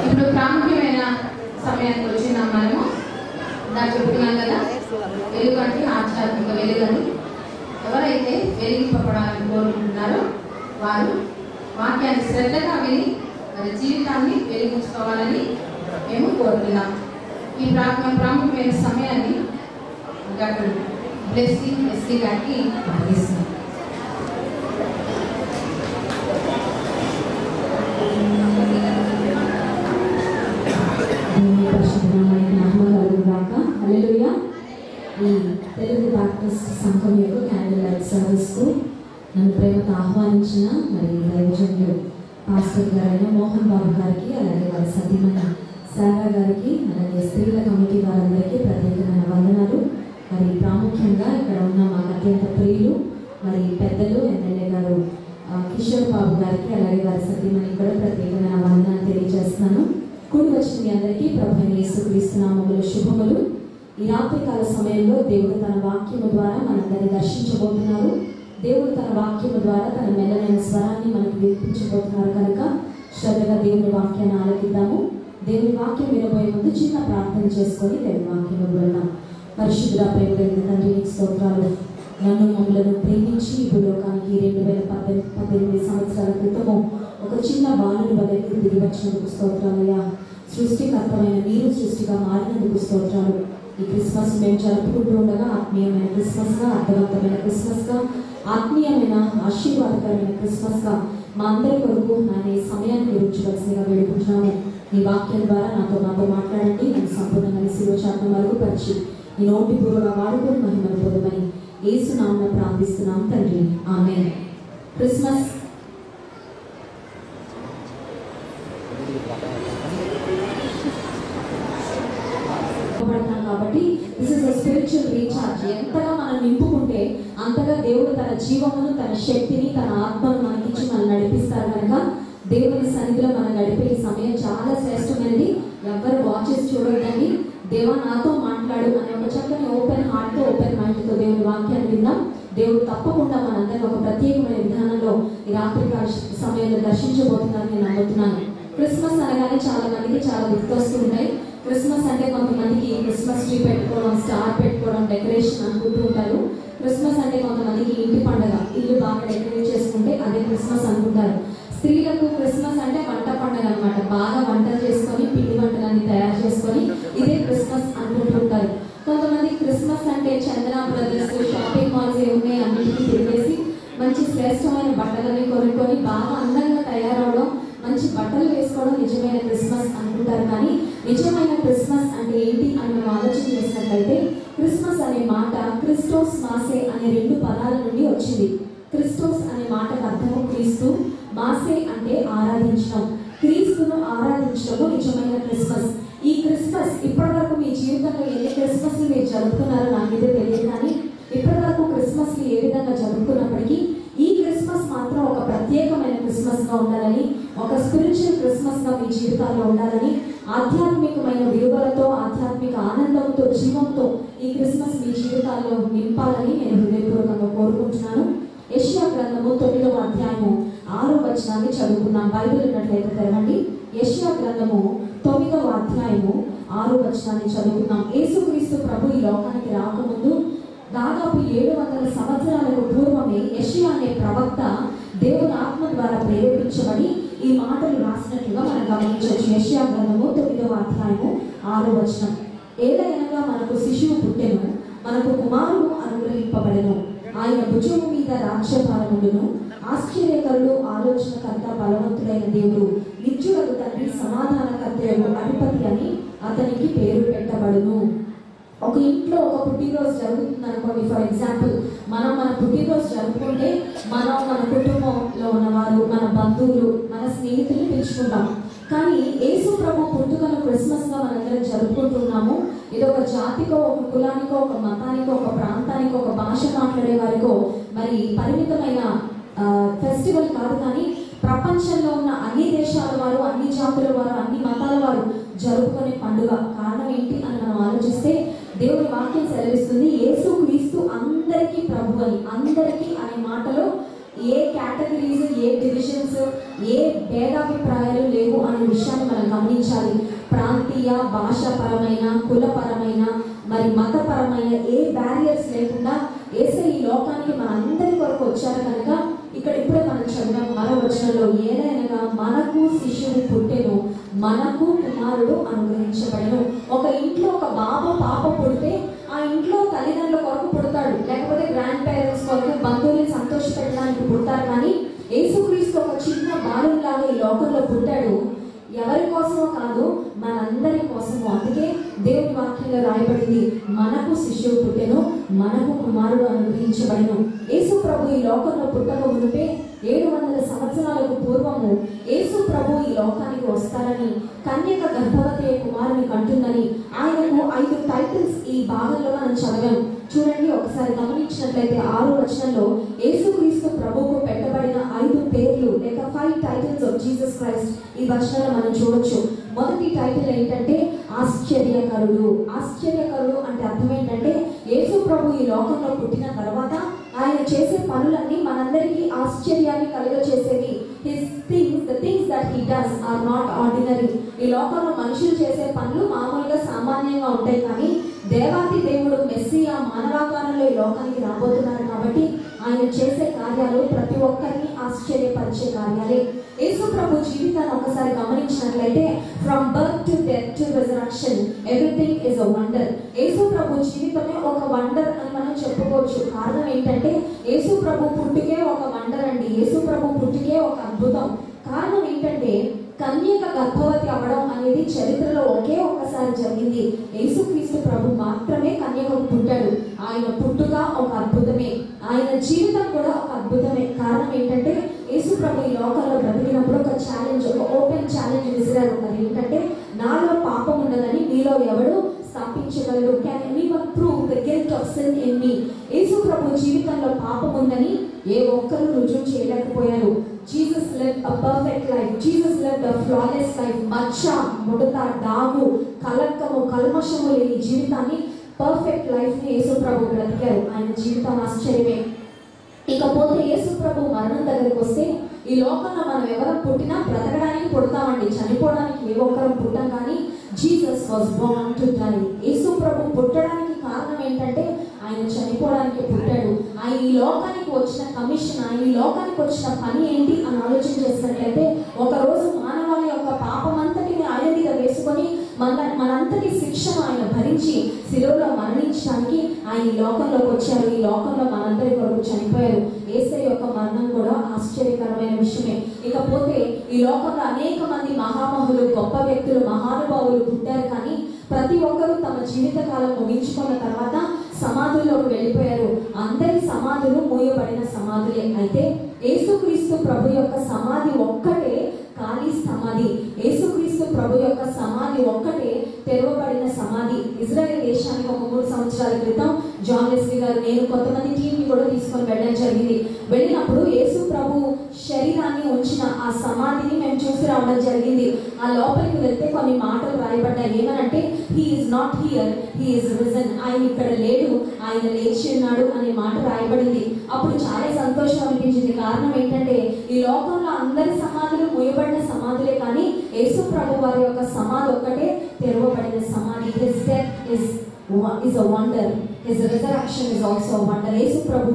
ఇప్పుడు ప్రాముఖ్యమైన సమయానికి వచ్చినాం మనము. నాకు చెప్తున్నాం కదా, వెలుగు అంటే ఆధ్యాత్మిక వెలుగని. ఎవరైతే వెలిగింపబడాలని కోరుకుంటున్నారో వారు వాక్యాన్ని శ్రద్ధగా విని వారి జీవితాన్ని వెలిగించుకోవాలని మేము కోరుతున్నాం. ఈ ప్రాముఖ్యమైన సమయాన్ని డాక్టర్ బ్లెస్సింగ్ ఎస్సీ గారికి అందిస్తున్నాం. ఈ తెలుగు బాప్టిస్ట్ సంఘం యొక్క క్యాండిల్ లైట్ సర్వీస్కు నన్ను ప్రేమతో ఆహ్వానించిన మరి దైవజనులు పాస్టర్ గారైన మోహన్ బాబు గారికి, అలాగే వారి సతీమణి శారా గారికి, అలాగే స్త్రీల కమిటీ వారందరికీ ప్రత్యేకమైన వందనాలు. మరి ప్రాముఖ్యంగా ఇక్కడ ఉన్న మాకు అత్యంత ప్రియులు మరి పెద్దలు ఎమ్మెల్యే గారు కిషోర్ బాబు గారికి, అలాగే వారి సతీమణికి కూడా ప్రత్యేకమైన వందనాలు తెలియజేస్తున్నాను. కూడి వచ్చిన మీ అందరికీ ప్రభువైన యేసుక్రీస్తు నామములో శుభములు. ఈ రాత్రికాల సమయంలో దేవుడు తన వాక్యము ద్వారా మనందరినీ దర్శించబోతున్నారు. దేవుడు తన వాక్యము ద్వారా తన మెల్లనైన స్వరాన్ని మనకు వినిపించబోతున్నారు కనుక శ్రద్ధగా దేవుని వాక్యాన్ని ఆలకిద్దాము. దేవుని వాక్యం వినబోయే ముందు చిన్న ప్రార్థన చేసుకొని దేవుని వాక్యము వెళ్దాం. పరిశుద్ధ ప్రేమ తండ్రి స్తోత్రాలు. నన్ను మమ్మలను ప్రేమించి ఈ భూలోకానికి 2018 సంవత్సరాల క్రితము ఒక చిన్న బాలుని వద్దకు దిగి వచ్చినందుకు స్తోత్రాలయ్యా. సృష్టికర్తమైన మీరు సృష్టిగా మారినందుకు స్తోత్రాలు. ఈ క్రిస్మస్ మేము జరుపుకుంటూ ఉండగా ఆత్మీయమైన క్రిస్మస్గా, అర్థవంతమైన క్రిస్మస్గా, ఆత్మీయమైన ఆశీర్వాదకరమైన క్రిస్మస్గా మా అందరి కొరకు నాన్న ఈ సమయాన్ని గురించవలసిందిగా వేడుకుంటున్నాము. ఈ వాక్యం ద్వారా నాతో మాట్లాడండి. నన్ను సంపూర్ణంగా శిరోచాత్మ మరుగుపరిచి ఈ నోటి పూర్వగా వాడుకొని మహిమను పొందమని యేసు నామమున ప్రార్థిస్తున్నాం తండ్రి, ఆమేన్. క్రిస్మస్ కాబట్టి this is a spiritual recharge. ఎంతగా మనం నింపుకుంటే అంతగా దేవుడు తన జీవమును, తన శక్తిని, తన ఆత్మను మనకిచ్చి మనం నడిపిస్తారు కనుక దేవుని సన్నిధిలో మనం గడిపే ఈ సమయం చాలా శ్రేష్టమైనది. ఎవరు వాచెస్ చూడొద్దండి. దేవా నాతో మాట్లాడు అనే ఒక చక్కని ఓపెన్ హార్ట్తో, ఓపెన్ మైండ్తో దేవుని వాక్యాన్ని విందాం. దేవుడు తప్పకుండా మనందరం ఒక ప్రత్యేకమైన విధానంలో ఈ రాత్రికాల సమయంలో దర్శించబోతున్నారని నేను నమ్ముతున్నాను. క్రిస్మస్ అనగానే చాలా మందికి చాలా గుర్తొస్తూ ఉంటాయి. క్రిస్మస్ అంటే కొంతమందికి క్రిస్మస్ ట్రీ పెట్టుకోవడం, స్టార్ పెట్టుకోవడం, డెకరేషన్ అనుకుంటూ ఉంటారు. క్రిస్మస్ అంటే కొంతమందికి ఇంటి పండుగ, ఇల్లు బాగా డెకరేట్ చేసుకుంటే అదే క్రిస్మస్ అనుకుంటారు. స్త్రీలకు క్రిస్మస్ అంటే వంట పండుగ అనమాట. బాగా వంటలు చేసుకొని, పిండి వంటలన్నీ తయారు చేసుకొని ఇదే క్రిస్మస్ అనుకుంటుంటారు. కొంతమంది క్రిస్మస్ అంటే చందన బ్రదర్స్ షాపింగ్ మాల్స్ ఉన్నాయి అన్నింటినీ తిరిగేసి మంచి శ్రేష్టమైన బట్టలని కొనుక్కొని బాగా అందంగా తయారవడం, మంచి బట్టలు వేసుకోవడం నిజమైన క్రిస్మస్ అనుకుంటారు. కానీ నిజమైన క్రిస్మస్ అంటే ఏంటి అని మనం ఆలోచన చేసినట్లయితే క్రిస్మస్ అనే మాట క్రిస్టోస్ మాసే అనే 2 పదాల నుండి వచ్చింది. క్రిస్టోస్ అనే మాటకు అర్థము క్రీస్తు, మాసే అంటే ఆరాధించడం. క్రీస్తును ఆరాధించడము నిజమైన క్రిస్మస్. ఈ క్రిస్మస్ ఇప్పటి వరకు మీ జీవితంలో ఎన్ని క్రిస్మస్ మీరు జరుపుకున్నారో నాకైతే తెలియదు. కానీ ఇప్పటి వరకు క్రిస్మస్ ఏ విధంగా జరుపుకున్నప్పటికీ ఈ క్రిస్మస్ మాత్రం ఒక ప్రత్యేకమైన క్రిస్మస్ గా ఉండాలని, ఒక స్పిరిచువల్ క్రిస్మస్ గా మీ జీవితాల్లో ఉండాలని, ఆధ్యాత్మికమైన విలువలతో, ఆధ్యాత్మిక ఆనందంతో, జీవంతో ఈ క్రిస్మస్ మీ జీవితాల్లో నింపాలని నేను హృదయపూర్వకంగా కోరుకుంటున్నాను. యెషయా గ్రంథము 9వ అధ్యాయము 6వ వచనాన్ని చదువుకున్నాం. బైబిల్ ఉన్నట్లయితే తెరవండి. యెషయా గ్రంథము 9వ అధ్యాయము 6వ వచనాన్ని చదువుకున్నాం. యేసుక్రీస్తు ప్రభు ఈ లోకానికి రాకముందు దాదాపు 700 సంవత్సరాలకు పూర్వమే యెషయా అనే ప్రవక్త దేవుని ఆత్మ ద్వారా ప్రేరేపించబడి ఈ మాటలు రాసినట్లుగా మనం గమనించవచ్చు. యెషయా గ్రంథము 9వ అధ్యాయము 6వ వచనం. ఏదైనగా మనకు శిశువు పుట్టెను, మనకు కుమారుడు అనుగ్రహింపబడెను, ఆయన భుజము మీద రాజ్యభారముండును, ఆశ్చర్యకరుడు, ఆలోచనకర్త, బలవంతుడైన దేవుడు, నిత్యుడగు తండ్రి, సమాధానకర్తయగు అధిపతి అని అతనికి పేరు పెట్టబడును. ఒక ఇంట్లో ఒక పుట్టినరోజు జరుగుతుంది అనుకోండి. ఫర్ ఎగ్జాంపుల్ మన పుట్టినరోజు జరుపుకుంటే మన కుటుంబంలో ఉన్నవారు, మన బంధువులు, మన స్నేహితులు పిలుచుకుంటాం. కానీ యేసు ప్రభు పుట్టుకను క్రిస్మస్ గా మనందరం జరుపుకుంటున్నాము. ఇది ఒక జాతికో, ఒక కులానికో, ఒక మతానికో, ఒక ప్రాంతానికో, ఒక భాష మాట్లాడే వారికో మరి పరిమితమైన ఫెస్టివల్ కాదు. కానీ ప్రపంచంలో ఉన్న అన్ని దేశాల వారు, అన్ని జాతుల వారు, అన్ని మతాల వారు జరుపుకునే పండుగ. కారణం ఏంటి అని మనం ఆలోచిస్తే దేవుని వాక్యం సెలవిస్తుంది యేసు క్రీస్తు అందరికీ ప్రభు అని. అందరికీ అనే మాటలో ఏ కేటగిరీస్, ఏ డివిజన్స్, ఏ భేదాభిప్రాయాలు లేవు అనే విషయాన్ని మనం గమనించాలి. ప్రాంతీయ, భాషాపరమైన, కులపరమైన, మరి మతపరమైన ఏ బ్యారియర్స్ లేకుండా యేసయ్య ఈ లోకానికి మన అందరి కొరకు వచ్చారు కనుక ఇక్కడ ఇప్పుడే మనం చదివాం మరో వచనంలో, ఏదైనా మనకు శిష్యుడు పుట్టెను, మనకు కుమారుడు అనుగ్రహించబడెను. ఒక ఇంట్లో ఒక బాబు పాప పుడితే ఆ ఇంట్లో తల్లిదండ్రుల కొరకు పుడతాడు, లేకపోతే గ్రాండ్ పేరెంట్స్ కొరకు, బంధువుల్ని సంతోషపెట్టడానికి పుడతారు. కానీ యేసుక్రీస్తు ఒక చిన్న బాలులాగా ఈ లోకంలో పుట్టాడు. ఎవరి కోసమో కాదు, మనందరి కోసము. అందుకే దేవుని వాక్యంలో రాయబడింది, మనకు శిష్యుడు పుట్టెను, మనకు కుమారుడు అనుగ్రహించబడెను. యేసు ప్రభు ఈ లోకంలో పుట్టక మునిపే 700 సంవత్సరాలకు పూర్వము యేసు ప్రభు ఈ లోకానికి వస్తారని, కన్యక గర్భవతి కుమారుని కంటుందని ఆయనకు 5 టైటిల్స్ ఈ భాగంలో మనం చదవాం. చూడండి, ఒకసారి గమనించినట్లయితే 6వ వచనంలో యేసుక్రీస్తు ప్రభువుకు పెట్టబడిన 5 పేర్లు లేక 5 టైటిల్స్ ఆఫ్ జీసస్ క్రైస్ట్ ఈ వచనంలో మనం చూడొచ్చు. మొదటి టైటిల్ ఏంటంటే ఆశ్చర్యకరుడు. ఆశ్చర్యకరుడు అంటే అర్థం ఏంటంటే యేసు ప్రభు ఈ లోకంలో పుట్టిన తర్వాత ఆయన చేసే పనులన్నీ మనందరికీ ఆశ్చర్యాన్ని కలుగచేసేవి. the things that he does are not ordinary. ఈ లోకంలో మనుషులు చేసే పనులు మామూలుగా సామాన్యంగా ఉంటాయి, కానీ దేవాది దేవుడు మెస్సియా మానవాకారంలో ఈ లోకానికి రాబోతున్నారు కాబట్టి ఆయన చేసే కార్యాలు ప్రతి ఒక్కరిని ఆశ్చర్యపరిచే కార్యాలే. యేసు ప్రభు జీవితాన్ని ఒకసారి గమనించినట్లయితే from birth to death to resurrection everything is a wonder. Yesu ప్రభు జీవితమే ఒక వండర్ అని మనం చెప్పుకోవచ్చు. కారణం ఏంటంటే యేసు ప్రభు పుట్టుకే ఒక వండర్ అండి. యేసు ప్రభు పుట్టుకే ఒక అద్భుతం. కారణం ఏంటంటే కన్యక గర్భవతి అవ్వడం అనేది చరిత్రలో ఒకే ఒక్కసారి జరిగింది. యేసుక్రీస్తు ప్రభు మాత్రమే కన్యకకు పుట్టాడు. ఆయన పుట్టుక ఒక అద్భుతమే, ఆయన జీవితం కూడా ఒక అద్భుతమే. కారణం ఏంటంటే యేసు ప్రభు ఈ లోకంలో బ్రతికినప్పుడు ఒక ఛాలెంజ్, ఒక ఓపెన్ ఛాలెంజ్ విసిరారు. అది ఏంటంటే నాలో పాపం ఉన్నదని మీలో ఎవడు స్థాపించగలడు? Can anyone prove the guilt of sin in me? యేసు ప్రభు జీవితంలో పాపం ఉందని ఏ ఒక్కరు రుజువు చేయలేకపోయారు. Jesus lived a perfect life. Jesus lived a flawless life. మచ్చ, ముడత, డాగు, కలంకము, కల్మషము లేని జీవితాన్ని, పర్ఫెక్ట్ లైఫ్ ని యేసు ప్రభు బ్రతికారు. ఆయన జీవితం ఆశ్చర్యమే. ఇకపోతే యేసు ప్రభు మరణం దగ్గరికి వస్తే ఈ లోకంలో మనం ఎవరు పుట్టినా బ్రతకడానికి పుడతామండి, చనిపోవడానికి ఏ ఒక్కరు పుట్టాం. కానీ Jesus was born to die. Yesu ప్రభు పుట్టడానికి కారణం ఏంటంటే ఆయన చనిపోవడానికి పుట్టాడు. ఆయన ఈ లోకానికి వచ్చిన కమిషన్, ఆయన ఈ లోకానికి వచ్చిన పని ఏంటి అని ఆలోచన చేసినట్లయితే ఒకరోజు మానవాళి యొక్క పాపం అంతటిని ఆయన మీద వేసుకొని మనంతటి శిక్షను ఆయన భరించి శిలువలో మరణించడానికి ఆయన ఈ లోకంలోకి వచ్చారు. ఈ లోకంలో మనందరి కొరకు చనిపోయారు. యేసయ్య యొక్క మరణం కూడా ఆశ్చర్యకరమైన విషయమే. ఇకపోతే ఈ లోకంలో అనేక మంది మహామహులు, గొప్ప వ్యక్తులు, మహానుభావులు పుట్టారు. కానీ ప్రతి ఒక్కరూ తమ జీవితకాలం ముగించుకున్న తర్వాత సమాధుల్లోకి వెళ్ళిపోయారు. అందరి సమాధులు మూయబడిన సమాధులే. అయితే యేసుక్రీస్తు ప్రభు యొక్క సమాధి ఒక్కటే ఖాళీ సమాధి. యేసుక్రీస్తు ప్రభు యొక్క సమాధి ఒక్కటే తెరవబడిన సమాధి. ఇజ్రాయెల్ దేశానికి ఒక 3 సంవత్సరాల క్రితం జాన్ లెస్లీ గారు, నేను కొంతమంది టీంని కూడా తీసుకొని వెళ్ళడం జరిగింది. వెళ్ళినప్పుడు యేసు ప్రభు శరీరాన్ని ఉంచిన ఆ సమాధిని మేము చూసి రావడం జరిగింది. ఆ లోపలికి వెళ్తే కొన్ని మాటలు రాయబడ్డాయి. ఏమనంటే he is not here, he is risen. ఆయన ఇక్కడ లేడు, ఆయన లేచి ఉన్నాడు అనే మాట రాయబడింది. అప్పుడు చాలా సంతోషం అనిపించింది. కారణం ఏంటంటే ఈ లోకంలో అందరి సమాధులు మూయబడిన సమాధులే, కానీ యేసు ప్రభు వారి యొక్క సమాధి ఒక్కటే తెరవబడిన సమాధి. His death is a wonder. His resurrection is also a wonder. యేసు ప్రభు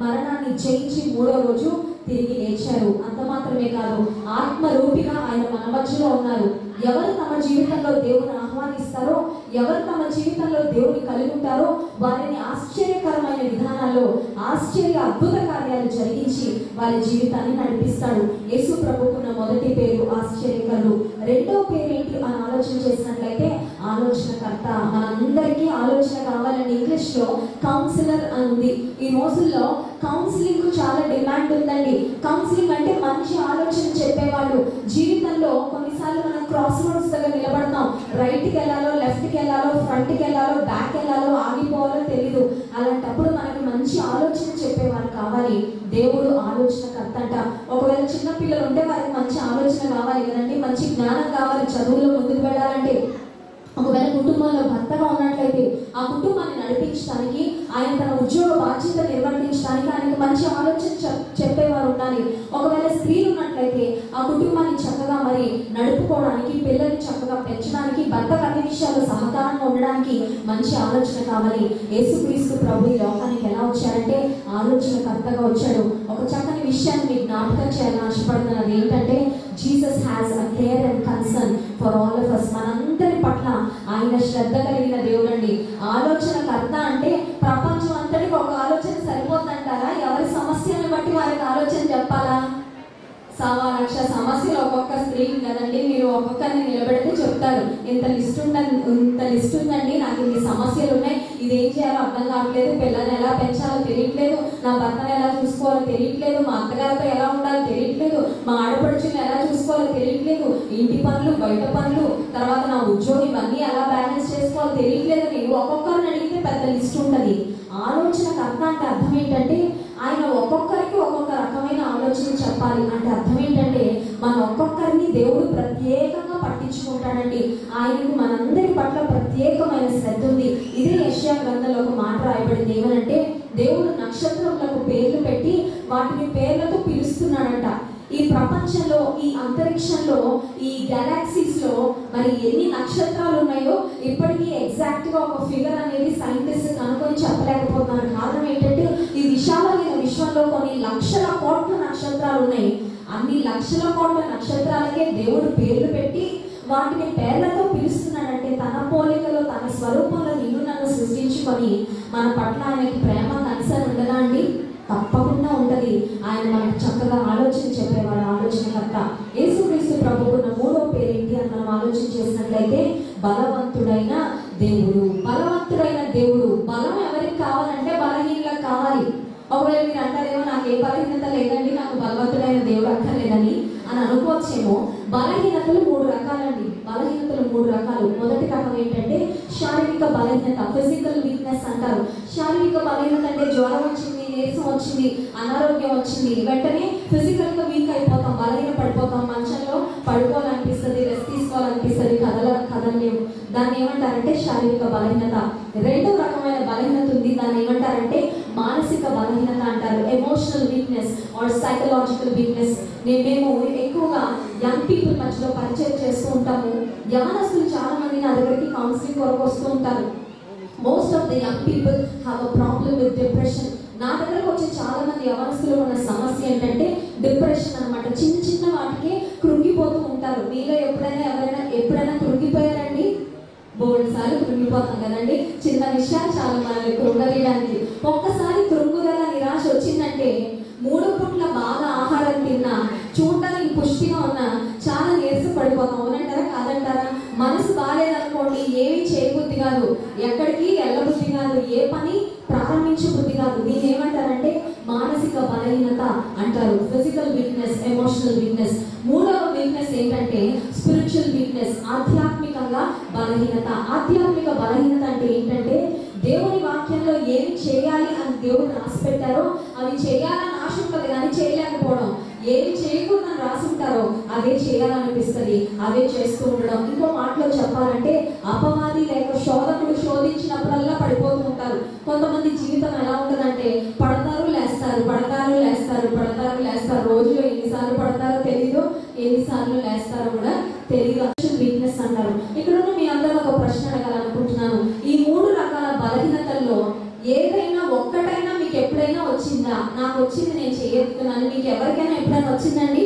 మరణాన్ని జయించి 3వ రోజు తిరిగి లేచారు. అంత మాత్రమే కాదు, ఆత్మరూపిగా ఆయన మన మధ్యలో ఉన్నారు. ఎవరు తమ జీవితంలో దేవుని ఆహ్వానిస్తారో, ఎవరు తమ జీవితంలో దేవుని కలిగి ఉంటారో వారిని ఆశ్చర్యకరమైన విధానాల్లో ఆశ్చర్య అద్భుత కార్యాలు జరిగించి వారి జీవితాన్ని నడిపిస్తాడు. యేసు ప్రభుకున్న మొదటి పేరు ఆశ్చర్యకరుడు. రెండో పేరు ఏంటి అని ఆలోచన చేసినట్లయితే ఆలోచనకర్త. మనందరికీ ఆలోచన కావాలని ఇంగ్లీష్ లో కౌన్సిలర్ అని ఉంది. ఈ రోజుల్లో కౌన్సిలింగ్ చాలా డిమాండ్ ఉందండి. కౌన్సిలింగ్ అంటే మంచి ఆలోచన చెప్పేవాళ్ళు. జీవితంలో కొన్నిసార్లు మనం క్రాస్ రోడ్స్ దగ్గర నిలబడతాం. రైట్కి వెళ్ళాలో, లెఫ్ట్కి వెళ్ళాలో, ఫ్రంట్కి వెళ్ళాలో, బ్యాక్ వెళ్ళాలో, ఆగిపోవాలో తెలీదు. అలాంటప్పుడు మనకి మంచి ఆలోచన చెప్పేవారు కావాలి. దేవుడు ఆలోచనకర్త అంట. ఒకవేళ చిన్న పిల్లలు ఉంటే వారికి మంచి ఆలోచన కావాలి కదండి, మంచి జ్ఞానం కావాలి చదువులో ముందుకు వెళ్ళాలంటే. ఒకవేళ కుటుంబంలో భర్తగా ఉన్నట్లయితే ఆ కుటుంబాన్ని నడిపించడానికి ఆయన తన ఉద్యోగ బాధ్యత నిర్వర్తించడానికి ఆయనకు మంచి ఆలోచన చెప్పేవారు ఉండాలి. ఒకవేళ స్త్రీలు ఉన్నట్లయితే ఆ కుటుంబాన్ని చక్కగా మరి నడుపుకోవడానికి, పిల్లల్ని చక్కగా పెంచడానికి, భర్తకు అన్ని విషయాలు సహకారంగా ఉండడానికి మంచి ఆలోచన కావాలి. యేసుక్రీస్తు ప్రభు ఈ లోకానికి ఎలా వచ్చాడంటే ఆలోచనకర్తగా వచ్చాడు. ఒక చక్కని విషయాన్ని మీకు జ్ఞాపకం చేయాలని ఆశపడుతున్నది ఏంటంటే Jesus has a care and concern for all of us. మనందరి పట్ల ఆయన శ్రద్ధ కలిగిన దేవుడండి. ఆలోచనకర్త అంటే ప్రపంచం అంతటికి ఒక ఆలోచన సరిపోతుందంటారా? ఎవరి సమస్యలను బట్టి వారికి ఆలోచన చెప్పాలా? 1,000,000 సమస్యలు ఒక్కొక్క స్త్రీకి కదండి. మీరు ఒక్కొక్కరిని నిలబెడితే చెప్తారు, ఇంత లిస్ట్ ఉందండి, నాకు ఇన్ని సమస్యలు ఉన్నాయి, ఇదేం చేయాలో అర్థం కావట్లేదు, పిల్లల్ని ఎలా పెంచాలో తెలియట్లేదు, నా భర్తను ఎలా చూసుకోవాలో తెలియట్లేదు, మా అత్తగారితో ఎలా ఉండాలో తెలియట్లేదు, మా ఆడపడుచుని ఎలా చూసుకోవాలో తెలియట్లేదు, ఇంటి పనులు, బయట పనులు, తర్వాత నా ఉద్యోగం, ఇవన్నీ ఎలా బ్యాలెన్స్ చేసుకోవాలో తెలియట్లేదు. నేను ఒక్కొక్కరిని అడిగితే పెద్ద లిస్ట్ ఉంటుంది. ఆలోచనకర్త అంటే అర్థం ఏంటంటే ఆయన ఒక్కొక్కరికి ఒక్కొక్క రకమైన ఆలోచన చెప్పాలి. అంటే అర్థం ఏంటంటే మన ఒక్కొక్కరిని దేవుడు ప్రత్యేకంగా పట్టించుకుంటాడండి. ఆయనకు మనందరి పట్ల ప్రత్యేకమైన శ్రద్ధ ఉంది. ఇదే యెషయా గ్రంథంలో ఒక మాట రాయబడింది. ఏమనంటే దేవుడు నక్షత్రములకు పేర్లు పెట్టి వాటిని పేర్లతో పిలుస్తున్నాడంట. ఈ ప్రపంచంలో, ఈ అంతరిక్షంలో, ఈ గెలాక్సీస్ లో మరి ఎన్ని నక్షత్రాలు ఉన్నాయో ఇప్పటికీ ఎగ్జాక్ట్ గా ఒక ఫిగర్ అనేది సైంటిస్ట్ కనుక్కొని చెప్పలేకపోతున్నారు. కారణం ఏంటంటే ఈ విశాలమైన విశ్వంలో కొన్ని లక్షల కోట్ల నక్షత్రాలు ఉన్నాయి. అన్ని లక్షల కోట్ల నక్షత్రాలకే దేవుడు పేర్లు పెట్టి వాటిని పేర్లతో పిలుస్తున్నాడంటే తన పోలికలో, తన స్వరూపంలో నిన్ను నన్ను సృష్టించుకొని మన పట్ల ఆయనకి ప్రేమ కన్సర్న్ ఉండదా అండి? తప్పకుండా ఉంటది. ఆయన మనకు చక్కగా ఆలోచన చెప్పేవాడు, ఆలోచనకర్త. యేసుక్రీస్తు ప్రభువుకు ఉన్న మూడో పేరేంటి అని మనం ఆలోచన చేసినట్లయితే బలవంతుడైన దేవుడు. బలవంతుడైన దేవుడు. బలం ఎవరికి కావాలంటే బలహీనులకు కావాలి. ఒకవేళ మీరు అంటారేమో నాకు ఏ బలహీనత లేదండి, నాకు బలవంతుడైన దేవుడు అక్కర్లేదని అని అనుకోవచ్చేమో. బలహీనతలు 3 రకాలండి. బలహీనతలు 3 రకాలు. మొదటి రకం ఏంటంటే శారీరక బలహీనత, ఫిజికల్ వీక్నెస్ అంటారు. శారీరక బలహీనత అంటే జ్వరం వచ్చింది, నీరసం వచ్చింది, అనారోగ్యం వచ్చింది, వెంటనే ఫిజికల్ గా వీక్ అయిపోతాం, బలహీన పడిపోతాం, మంచంలో పడుకోవాలనిపిస్తుంది, రెస్ట్ తీసుకోవాలనిపిస్తుంది, కదలలేము. దాన్ని ఏమంటారంటే శారీరక బలహీనత. రెండో రకమైన బలహీనత ఉంది, దాన్ని ఏమంటారంటే మానసిక బలహీనత అంటారు. Emotional weakness are psychological weakness. మేము ఎక్కువగా యంగ్ పీపుల్ మధ్యలో పరిచయం చేస్తూ ఉంటాము. యవనస్తులు చాలా మంది నా దగ్గరికి కౌన్సిలింగ్ కొరకు వస్తూ ఉంటారు. Most of the young people have a problem with depression. నా దగ్గరకు వచ్చే చాలా మంది యవనస్తులు ఉన్న సమస్య ఏంటంటే డిప్రెషన్ అనమాట. చిన్న చిన్న వాటికే కృంగిపోతూ ఉంటారు. మీలో ఎప్పుడైనా కృంగిపోయారండి? బోల్డ్ సార్లు కృంగిపోతాం కదండి. చిన్న విషయాలు చాలా మనల్ని కృంగదీయడానికి. ఒక్కసారి కృంగుదల, నిరాశ వచ్చిందంటే 3 పూట్ల బాగా ఆహారం తిన్నా, చూడడానికి పుష్టిగా ఉన్నా చాలా నీరస పడిపోతాం. అవునంటారా కాదంటారా? మనసు బాగాలేదనుకోండి, ఏమి చేయబుద్ధి కాదు, ఎక్కడికి వెళ్ళబుద్ధి కాదు, ఏ పని ప్రారంభించబుద్ధి కాదు. దీన్ని ఏమంటారంటే మానసిక బలహీనత అంటారు. Physical weakness, emotional weakness. మూడవ వీక్నెస్ ఏంటంటే స్పిరిచువల్ వీక్నెస్, ఆధ్యాత్మికంగా బలహీనత. ఆధ్యాత్మిక బలహీనత అంటే ఏంటంటే దేవుని వాక్యంలో ఏమి చేయాలి అని దేవుడు రాసి పెట్టారో అవి చేయాలని ఆశ ఉంటుంది కానీ చేయలేకపోవడం. ఏమి చేయకుండా రాసి ఉంటారో అదే చేయాలనిపిస్తుంది, అదే చేస్తూ ఉండడం. ఇంకో మాటలో చెప్పాలంటే అపవాది లేక శోధకుడు శోధించినప్పుడల్లా పడిపోతూ ఉంటారు. కొంతమంది జీవితం ఎలా ఉంటుందంటే పడతారు లేస్తారు, పడతారు లేస్తారు, పడతారు లేస్తారు. రోజులో ఎన్నిసార్లు పడతారో తెలీదు, ఎన్నిసార్లు లేస్తారో కూడా తెలియదు. వీక్నెస్ అంటారు. ఇక్కడ మీ అందరూ ఒక ప్రశ్న అడగాలనుకుంటున్నాను. ఈ 3 రకాల బలహీనతల్లో ఏదైనా ఒక్కటైనా మీకు ఎప్పుడైనా వచ్చిందా? నాకు వచ్చింది, నేను చేయగలుగుతున్నాను. మీకు ఎవరికైనా ఎప్పుడైనా వచ్చిందండి?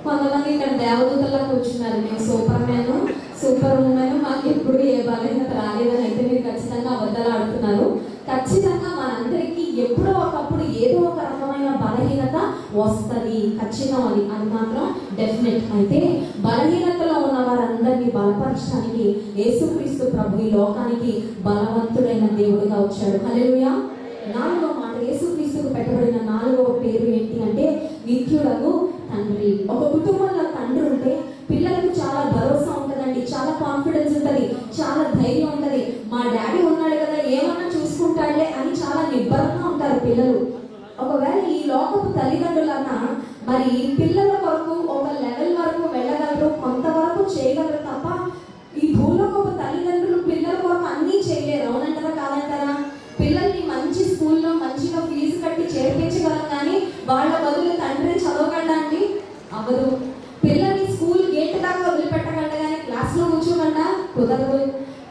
కొంతమంది ఇక్కడ దేవదూతల్లో కూర్చున్నారు. మేము సూపర్ మ్యాన్, సూపర్ ఉమెన్, మాకు ఎప్పుడు ఏ బలహీనత రాలేదని అయితే మీరు ఖచ్చితంగా అబద్ధాలు ఆడుతున్నారు. ఖచ్చితంగా మనందరికీ ఎప్పుడో ఒకప్పుడు ఏదో ఒక రకమైన బలహీనత వస్తుంది. ఖచ్చితం, అది మాత్రం డెఫినెట్. అయితే బలహీనతలో ఉన్న వారందరినీ బలపరచడానికి యేసుక్రీస్తు ప్రభు ఈ లోకానికి బలవంతుడైన దేవుడిగా వచ్చాడు. హల్లెలూయా. 4వ మాట, యేసుక్రీస్తుకు పెట్టబడిన 4వ పేరు ఏంటి అంటే నిత్యుడగు తండ్రి. ఒక కుటుంబంలో తండ్రి ఉంటే పిల్లలకు చాలా భరోసా ఉంటుందండి, చాలా కాన్ఫిడెన్స్ ఉంటుంది, చాలా ధైర్యం ఉంటుంది. మా డాడీ ఉన్నాడు కదా, ఏమన్నా చూసుకుంటాడులే అని చాలా నిబ్బరంగా ఉంటారు పిల్లలు. ఒకవేళ ఈ లోకపు తల్లిదండ్రులన్నా మరి పిల్లల వరకు ఒక లెవెల్ వరకు వెళ్ళగలరు, కొంతవరకు చేయగలరు తప్ప ఈ భూలోకపు తల్లిదండ్రులు పిల్లల వరకు అన్నీ చేయలేరు. అవునంటారా కాదంటారా? పిల్లలు కుదరదు.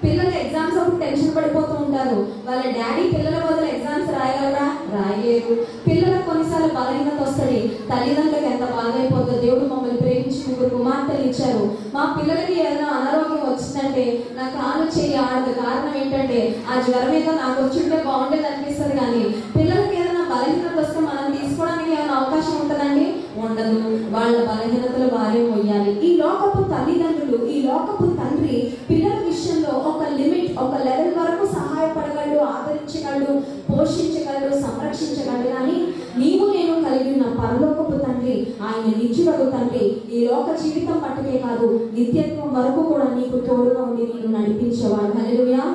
పిల్లలు ఎగ్జామ్స్ అప్పుడు టెన్షన్ పడిపోతూ ఉంటారు. వాళ్ళ డాడీ పిల్లల బదులు ఎగ్జామ్స్ రాయగలరా? రాయలేరు. పిల్లలకు కొన్నిసార్లు బలహీనత వస్తుంది. తల్లిదండ్రులకు ఎంత బాధ అయిపోతుందో. దేవుడు మమ్మల్ని ప్రేమించి 3 కుమార్తెలు ఇచ్చారు. మా పిల్లలకి ఏదైనా అనారోగ్యం వచ్చిందంటే నా కాలు చేయి ఆడదు. కారణం ఏంటంటే ఆ జ్వరం ఏదో నాకు వచ్చింటే బాగుండేది అనిపిస్తుంది. కానీ పిల్లలకి ఏదైనా బలహీనత వస్తే మనం తీసుకోవడానికి ఏమైనా అవకాశం ఉంటుందండి? ఉండదు. వాళ్ళ బలహీనతలు వారే మొయ్యాలి. ఈ లోకపు తల్లిదండ్రులు, ఈ లోకపు తండ్రి పిల్లల విషయంలో ఒక లిమిట్, ఒక లెవెల్ వరకు సహాయపడగలడు, ఆదరించగలడు, పోషించగలడు, సంరక్షించగలడు. కానీ నీవు నేను కలిగి ఉన్న పరలోకపు తండ్రి, ఆయన నిత్యుడగు తండ్రి, ఈ లోక జీవితం పట్టుకే కాదు నిత్యత్వం వరకు కూడా నీకు తోడుగా ఉండి నేను నడిపించేవాడు. హల్లెలూయా.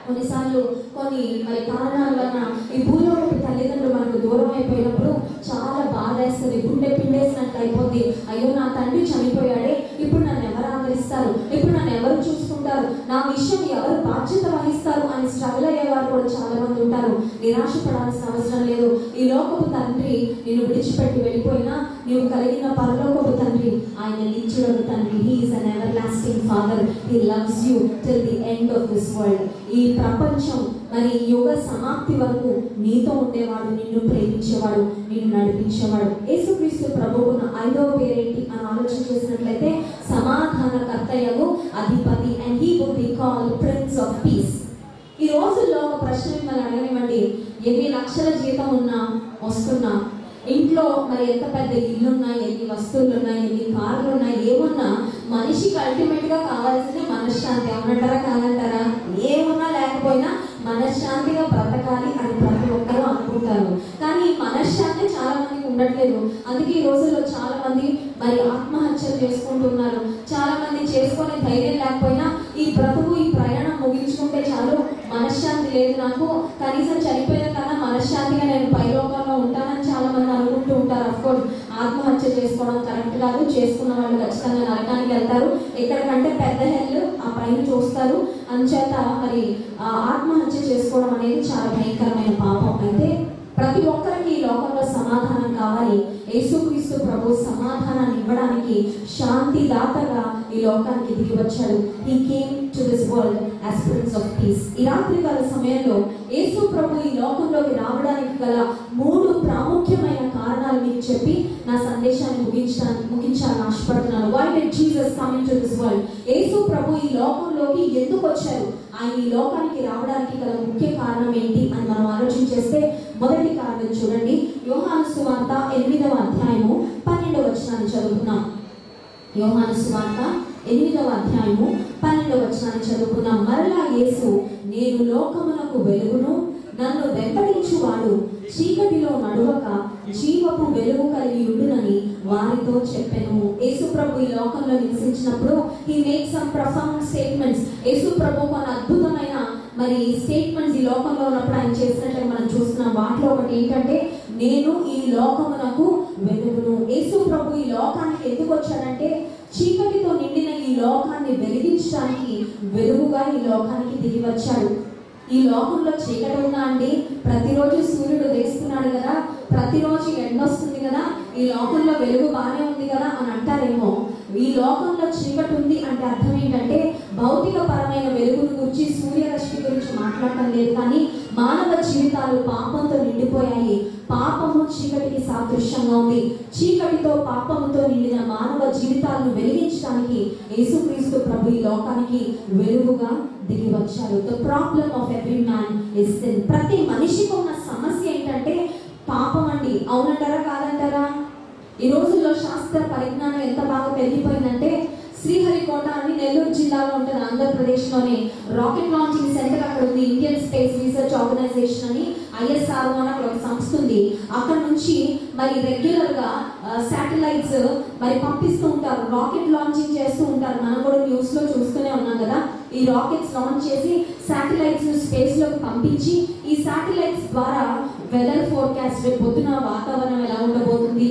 కొన్నిసార్లు కొన్ని కారణాల వలన ఈ భూలోకపు తల్లిదండ్రులు మనకు దూరం అయిపోయినప్పుడు చాలా బాధ వేస్తుంది. గుండె పిండేసినట్టు అయిపోద్ది. అయ్యో నా తండ్రి చనిపోయాడే, ఇప్పుడు నన్ను ఎవరు ఆదరిస్తారు, ఇప్పుడు నన్ను ఎవరు చూసుకుంటారు, నా విషయం ఎవరు బాధ్యత వహిస్తారు అని స్ట్రగుల్ అయ్యేవారు కూడా చాలా మంది ఉంటారు. నిరాశపడాల్సిన అవసరం లేదు. ఈ లోకపు తండ్రి నిన్ను విడిచిపెట్టి వెళ్ళిపోయినా నీవు కలిగిన పరలోకపు తండ్రి ఆయన నిత్యుడగు తండ్రి. He is an ever father. He loves you till the end of this world. ఈ ప్రపంచం యుగ సమాప్తి వరకు నీతో ఉండేవాడు, నిన్ను ప్రేమించేవాడు, నిన్ను నడిపించేవాడు. యేసుక్రీస్తు ప్రభువున 5వ పేరేంటి అని ఆలోచన చేసినట్లయితే సమాధానకర్తయగు అధిపతి. And he would be called prince of peace. ఈ రోజుల్లో ఒక ప్రశ్న మిమ్మల్ని అడగనివ్వండి. ఎన్ని లక్షల జీతం ఉన్నా, వస్తున్నా, ఇంట్లో ఎంత పెద్ద ఇల్లున్నా, ఎన్ని వస్తువులు ఉన్నాయి, ఎన్ని కార్లు ఉన్నాయి, ఏమున్నా మనిషికి అల్టిమేట్ గా కావాల్సింది మనశ్శాంతి. ఏమంటారా? కాదంటారా? ఏమున్నా లేకపోయినా మనశ్శాంతిగా బ్రతకాలి అని ప్రతి ఒక్కరూ అనుకుంటారు. కానీ మనశ్శాంతి చాలా మందికి ఉండట్లేదు. అందుకే ఈ రోజుల్లో చాలా మంది ఆత్మహత్యలు చేసుకుంటున్నారు. చాలా మంది చేసుకునే ధైర్యం లేకపోయినా ఈ బ్రతుకు, ఈ ప్రయాణం ముగించుకుంటే చాలు, మనశ్శాంతి లేదు నాకు, కనీసం చనిపోయిన కన్నా మనశ్శాంతిగా నేను పైలోకంలో ఉంటానని చాలా మంది అనుకుంటూ ఉంటారు. అఫ్కోర్స్ ఆత్మహత్య చేసుకోవడం కరెక్ట్ కాదు. చేసుకున్న వాళ్ళు ఖచ్చితంగా నరకానికి వెళ్తారు. ఎక్కడికంటే పెద్ద హెల్ ఆ పైన చూస్తారు. అందుచేత ఆత్మహత్య చేసుకోవడం అనేది చాలా భయంకరమైన పాపం. అయితే ప్రతి ఒక్కరికి ఈ లోకంలో సమాధానం కావాలి. యేసుక్రీస్తు ప్రభు సమాధానాన్ని ఇవ్వడానికి శాంతి దాతగా ఈ లోకానికి దిగి వచ్చాడు. He came to this world as prince of peace. ఈ రాత్రికాల సమయంలో యేసు ప్రభు ఈ లోకంలోకి రావడానికి గల 3 ప్రాముఖ్యమైన కారణాలు మీకు చెప్పి నా సందేశాన్ని ముగించాలని ఆశపడుతున్నాను. Why did Jesus come into this world? Yesu ప్రభు ఈ లోకంలోకి ఎందుకు వచ్చారు? ఆయన ఈ లోకానికి రావడానికి గల ముఖ్య కారణం ఏంటి అని మనం ఆలోచన చేస్తే మొదటి కారణం చూడండి. యోహాను సువార్త 8వ అధ్యాయము 12వ వచనాన్ని చదువుకున్నాం. యోహాను సువార్త 8వ అధ్యాయము 12వ వచనాన్ని చదువుకున్నాం. మరలా యేసు, నేను లోకమునకు వెలుగును, నన్ను వెంబడించువాడు చీకటిలో నడువక జీవపు వెలుగు కలిగి ఉండునని వారితో చెప్పెను. యేసు ప్రభు ఈ లోకంలో నివసించినప్పుడు he make some profound statements. Yesu ప్రభు కొన్ని అద్భుతమైన స్టేట్మెంట్స్ ఈ లోకంలో ఉన్నప్పుడు ఆయన చేసినట్లుగా మనం చూస్తున్నాం. వాటిలో ఒకటి ఏంటంటే, నేను ఈ లోకమునకు వెలుగును. యేసు ప్రభు ఈ లోకానికి ఎందుకు వచ్చాడంటే చీకటితో నిండిన ఈ లోకాన్ని వెలిగించడానికి వెలుగుగా ఈ లోకానికి దిగి వచ్చాడు. ఈ లోకంలో చీకటి ఉందా అండి? ప్రతిరోజు సూర్యుడు వేస్తున్నాడు కదా, ప్రతిరోజు ఎండ వస్తుంది కదా, ఈ లోకంలో వెలుగు బాగానే ఉంది కదా అని అంటారేమో. ఈ లోకంలో చీకటి ఉంది అంటే అర్థం ఏంటంటే భౌతిక పరమైన వెలుగును గురించి, సూర్యరశ్మి గురించి మాట్లాడటం లేదు. కానీ మానవ జీవితాలు పాపంతో నిండిపోయాయి. పాపము చీకటికి సాదృశ్యంగా ఉంది. చీకటితో, పాపముతో నిండిన మానవ జీవితాలను వెలిగించడానికి యేసుక్రీస్తు ప్రభు ఈ లోకానికి వెలుగుగా దిగి వచ్చారు. The problem of every man is sin. ప్రతి మనిషికి ఉన్న సమస్య ఏంటంటే పాపం అండి. అవునంటారా? కాదంటారా? ఈ రోజుల్లో శాస్త్ర పరిజ్ఞానం ఎంత బాగా పెరిగిపోయిందంటే, శ్రీహరికోట అని నెల్లూరు జిల్లాలో ఉంటుంది, ఆంధ్రప్రదేశ్లోనే. రాకెట్ లాంచింగ్ సెంటర్ అక్కడ ఉంది. ఇండియన్ స్పేస్ రీసెర్చ్ ఆర్గనైజేషన్ అని, ISRO అని అక్కడ ఒక సంస్థ ఉంది. అక్కడ నుంచి రెగ్యులర్ గా శాటిలైట్స్ పంపిస్తూ ఉంటారు. రాకెట్ లాంచింగ్ చేస్తూ ఉంటారు. మనం కూడా న్యూస్ లో చూస్తూనే ఉన్నాం కదా. ఈ రాకెట్స్ లాంచ్ చేసి శాటిలైట్స్ స్పేస్ లోకి పంపించి, ఈ శాటిలైట్స్ ద్వారా వెదర్ ఫోర్కాస్ట్, రేపు పొద్దున వాతావరణం ఎలా ఉండబోతుంది,